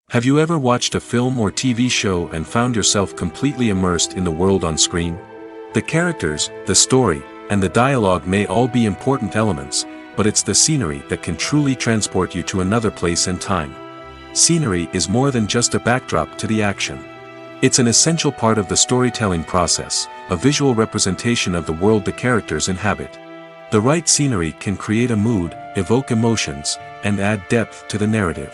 Speaker 2: Have you ever watched a film or TV show and found yourself completely immersed in the world on screen? The characters, the story, and the dialogue may all be important elements, but it's the scenery that can truly transport you to another place and time. Scenery is more than just a backdrop to the action. It's an essential part of the storytelling process, a visual representation of the world the characters inhabit. The right scenery can create a mood, evoke emotions, and add depth to the narrative.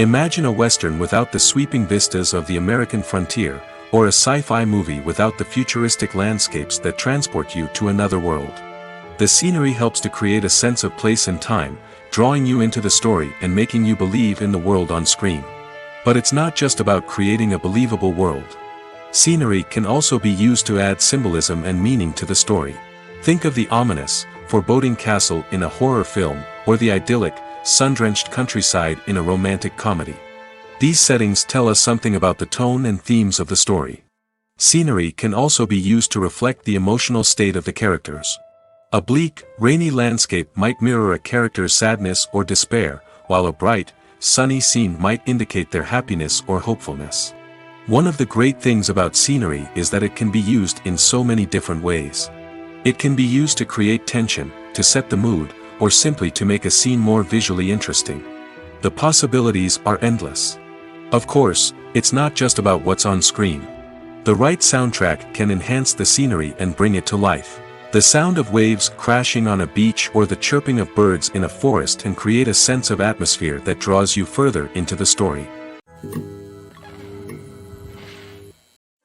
Speaker 2: Imagine a Western without the sweeping vistas of the American frontier, or a sci-fi movie without the futuristic landscapes that transport you to another world. The scenery helps to create a sense of place and time, drawing you into the story and making you believe in the world on screen. But it's not just about creating a believable world. Scenery can also be used to add symbolism and meaning to the story. Think of the ominous, foreboding castle in a horror film, or the idyllic, sun-drenched countryside in a romantic comedy. These settings tell us something about the tone and themes of the story. Scenery can also be used to reflect the emotional state of the characters. A bleak, rainy landscape might mirror a character's sadness or despair, while a bright, sunny scene might indicate their happiness or hopefulness. One of the great things about scenery is that it can be used in so many different ways. It can be used to create tension, to set the mood, or simply to make a scene more visually interesting. The possibilities are endless. Of course, it's not just about what's on screen. The right soundtrack can enhance the scenery and bring it to life. The sound of waves crashing on a beach or the chirping of birds in a forest can create a sense of atmosphere that draws you further into the story.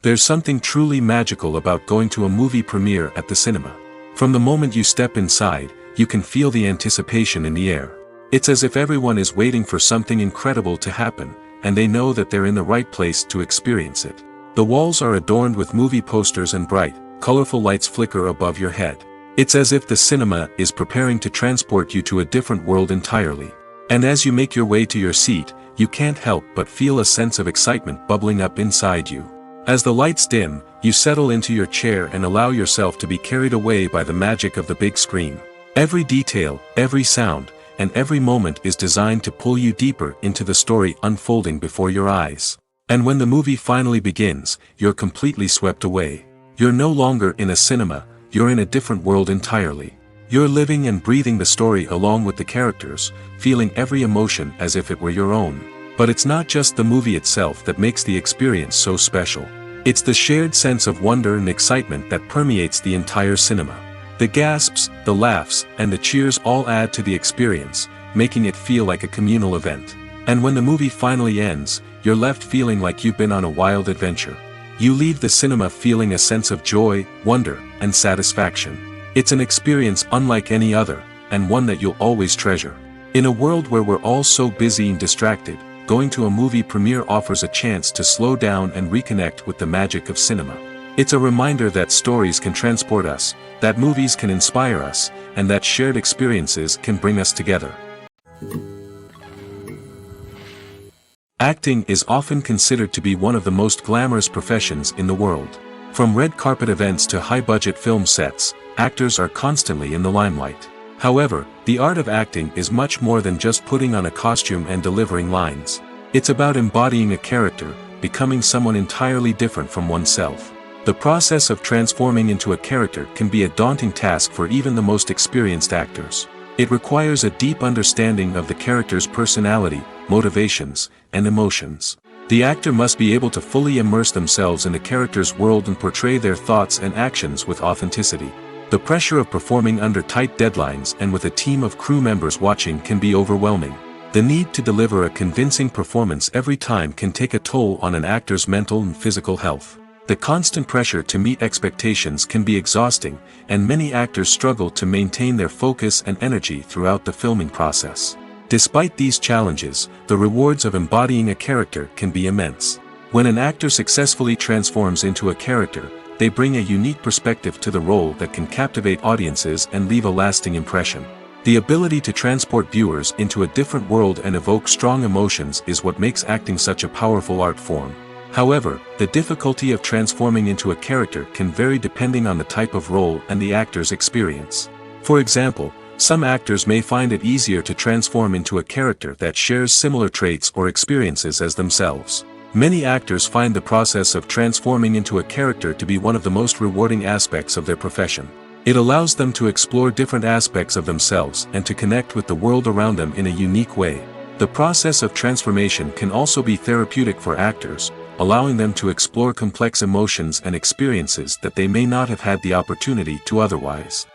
Speaker 2: There's something truly magical about going to a movie premiere at the cinema. From the moment you step inside, you can feel the anticipation in the air. It's as if everyone is waiting for something incredible to happen, and they know that they're in the right place to experience it. The walls are adorned with movie posters and bright, colorful lights flicker above your head. It's as if the cinema is preparing to transport you to a different world entirely. And as you make your way to your seat, you can't help but feel a sense of excitement bubbling up inside you. As the lights dim, you settle into your chair and allow yourself to be carried away by the magic of the big screen. Every detail, every sound, and every moment is designed to pull you deeper into the story unfolding before your eyes. And when the movie finally begins, you're completely swept away. You're no longer in a cinema, you're in a different world entirely. You're living and breathing the story along with the characters, feeling every emotion as if it were your own. But it's not just the movie itself that makes the experience so special. It's the shared sense of wonder and excitement that permeates the entire cinema. The gasps, the laughs, and the cheers all add to the experience, making it feel like a communal event. And when the movie finally ends, you're left feeling like you've been on a wild adventure. You leave the cinema feeling a sense of joy, wonder, and satisfaction. It's an experience unlike any other, and one that you'll always treasure. In a world where we're all so busy and distracted, going to a movie premiere offers a chance to slow down and reconnect with the magic of cinema. It's a reminder that stories can transport us, that movies can inspire us, and that shared experiences can bring us together. Acting is often considered to be one of the most glamorous professions in the world. From red carpet events to high-budget film sets, actors are constantly in the limelight. However, the art of acting is much more than just putting on a costume and delivering lines. It's about embodying a character, becoming someone entirely different from oneself. The process of transforming into a character can be a daunting task for even the most experienced actors. It requires a deep understanding of the character's personality, motivations, and emotions. The actor must be able to fully immerse themselves in the character's world and portray their thoughts and actions with authenticity. The pressure of performing under tight deadlines and with a team of crew members watching can be overwhelming. The need to deliver a convincing performance every time can take a toll on an actor's mental and physical health. The constant pressure to meet expectations can be exhausting, and many actors struggle to maintain their focus and energy throughout the filming process. Despite these challenges, the rewards of embodying a character can be immense. When an actor successfully transforms into a character, they bring a unique perspective to the role that can captivate audiences and leave a lasting impression. The ability to transport viewers into a different world and evoke strong emotions is what makes acting such a powerful art form. However, the difficulty of transforming into a character can vary depending on the type of role and the actor's experience. For example, some actors may find it easier to transform into a character that shares similar traits or experiences as themselves. Many actors find the process of transforming into a character to be one of the most rewarding aspects of their profession. It allows them to explore different aspects of themselves and to connect with the world around them in a unique way. The process of transformation can also be therapeutic for actors, allowing them to explore complex emotions and experiences that they may not have had the opportunity to otherwise.